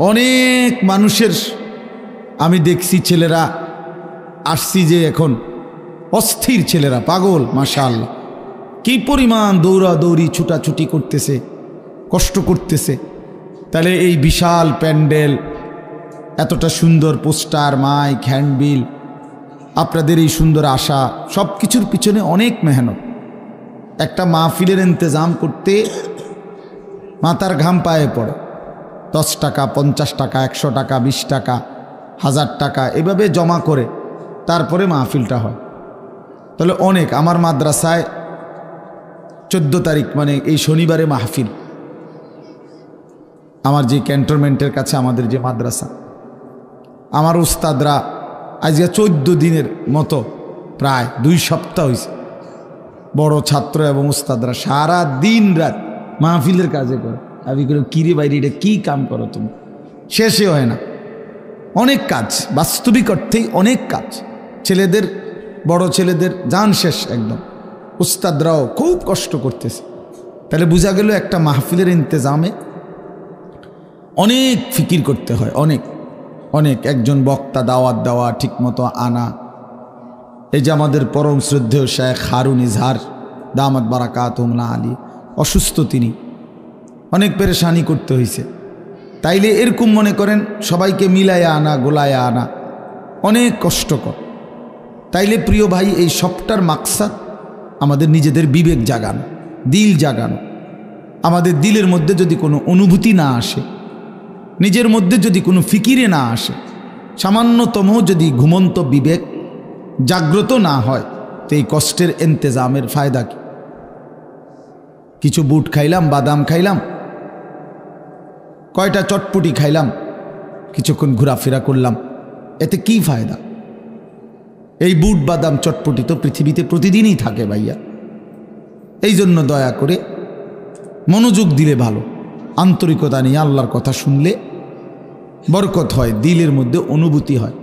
অনেক মানুষের আমি দেখছি ছেলেরা আসছি যে এখন অস্থির ছেলেরা, পাগল, মাশাআল্লাহ, কি পরিমাণ দৌড়াদৌড়ি ছুটাছুটি করতেছে, কষ্ট করতেছে। তাহলে এই বিশাল প্যান্ডেল, এতটা সুন্দর পোস্টার, মাইক, হ্যান্ডবিল, আপনাদের এই সুন্দর আশা, সব কিছুর পিছনে অনেক মেহনত। একটা মাহফিলের ইন্তজাম করতে মাথার ঘাম পায়ে পড়ে। 10 টাকা, 50 টাকা, 100 টাকা, 20 টাকা, 1000 টাকা এভাবে জমা করে তারপরে মাহফিলটা হয়। তাহলে অনেক। আমার মাদ্রাসায় 14 তারিখ মানে এই শনিবারে মাহফিল। আমার যে ক্যান্টনমেন্টের কাছে আমাদের যে মাদ্রাসা, আমার উস্তাদরা আজকে 14 দিনের মতো, প্রায় 2 সপ্তাহ হয়েছে, বড় ছাত্র এবং উস্তাদরা সারা দিন রাত মাহফিলের কাজে করে। আমি করে কিরে বাইরে, এটা কী কাম করো তুমি? শেষে হয় না, অনেক কাজ, বাস্তবিক অর্থেই অনেক কাজ। ছেলেদের, বড় ছেলেদের জান শেষ একদম। উস্তাদরাও খুব কষ্ট করতেছে। তাহলে বোঝা গেল একটা মাহফিলের ইন্তজামে অনেক ফিকির করতে হয়, অনেক অনেক। একজন বক্তা দাওয়াত দেওয়া, ঠিকমতো আনা। এই যে আমাদের পরম শ্রদ্ধেয় শেখ হারুন ইজহার দামাত বারাকাতুহুল্লাহ আলী, অসুস্থ, তিনি অনেক পেরেশানি করতে হয়েছে। তাইলে এরকম মনে করেন সবাইকে মিলায়া আনা, গোলায়া আনা অনেক কষ্টকর। তাইলে প্রিয় ভাই, এই সবটার মাকসাদ আমাদের নিজেদের বিবেক জাগানো, দিল জাগানো। আমাদের দিলের মধ্যে যদি কোনো অনুভূতি না আসে, নিজের মধ্যে যদি কোনো ফিকিরে না আসে, সামান্যতম যদি ঘুমন্ত বিবেক জাগ্রত না হয়, তো এই কষ্টের ইন্তেজামের ফায়দা কি? কিছু বুট খাইলাম, বাদাম খাইলাম, কয়টা চটপটি খাইলাম, কিছুক্ষণ ঘোরাফেরা করলাম, এতে কি ফায়দা? এই বুট, বাদাম, চটপটি তো পৃথিবীতে প্রতিদিনই থাকে ভাইয়া। এই জন্য দয়া করে মনোযোগ দিলে ভালো, আন্তরিকতা নিয়ে আল্লাহর কথা শুনলে বরকত হয়, দিলের মধ্যে অনুভূতি হয়।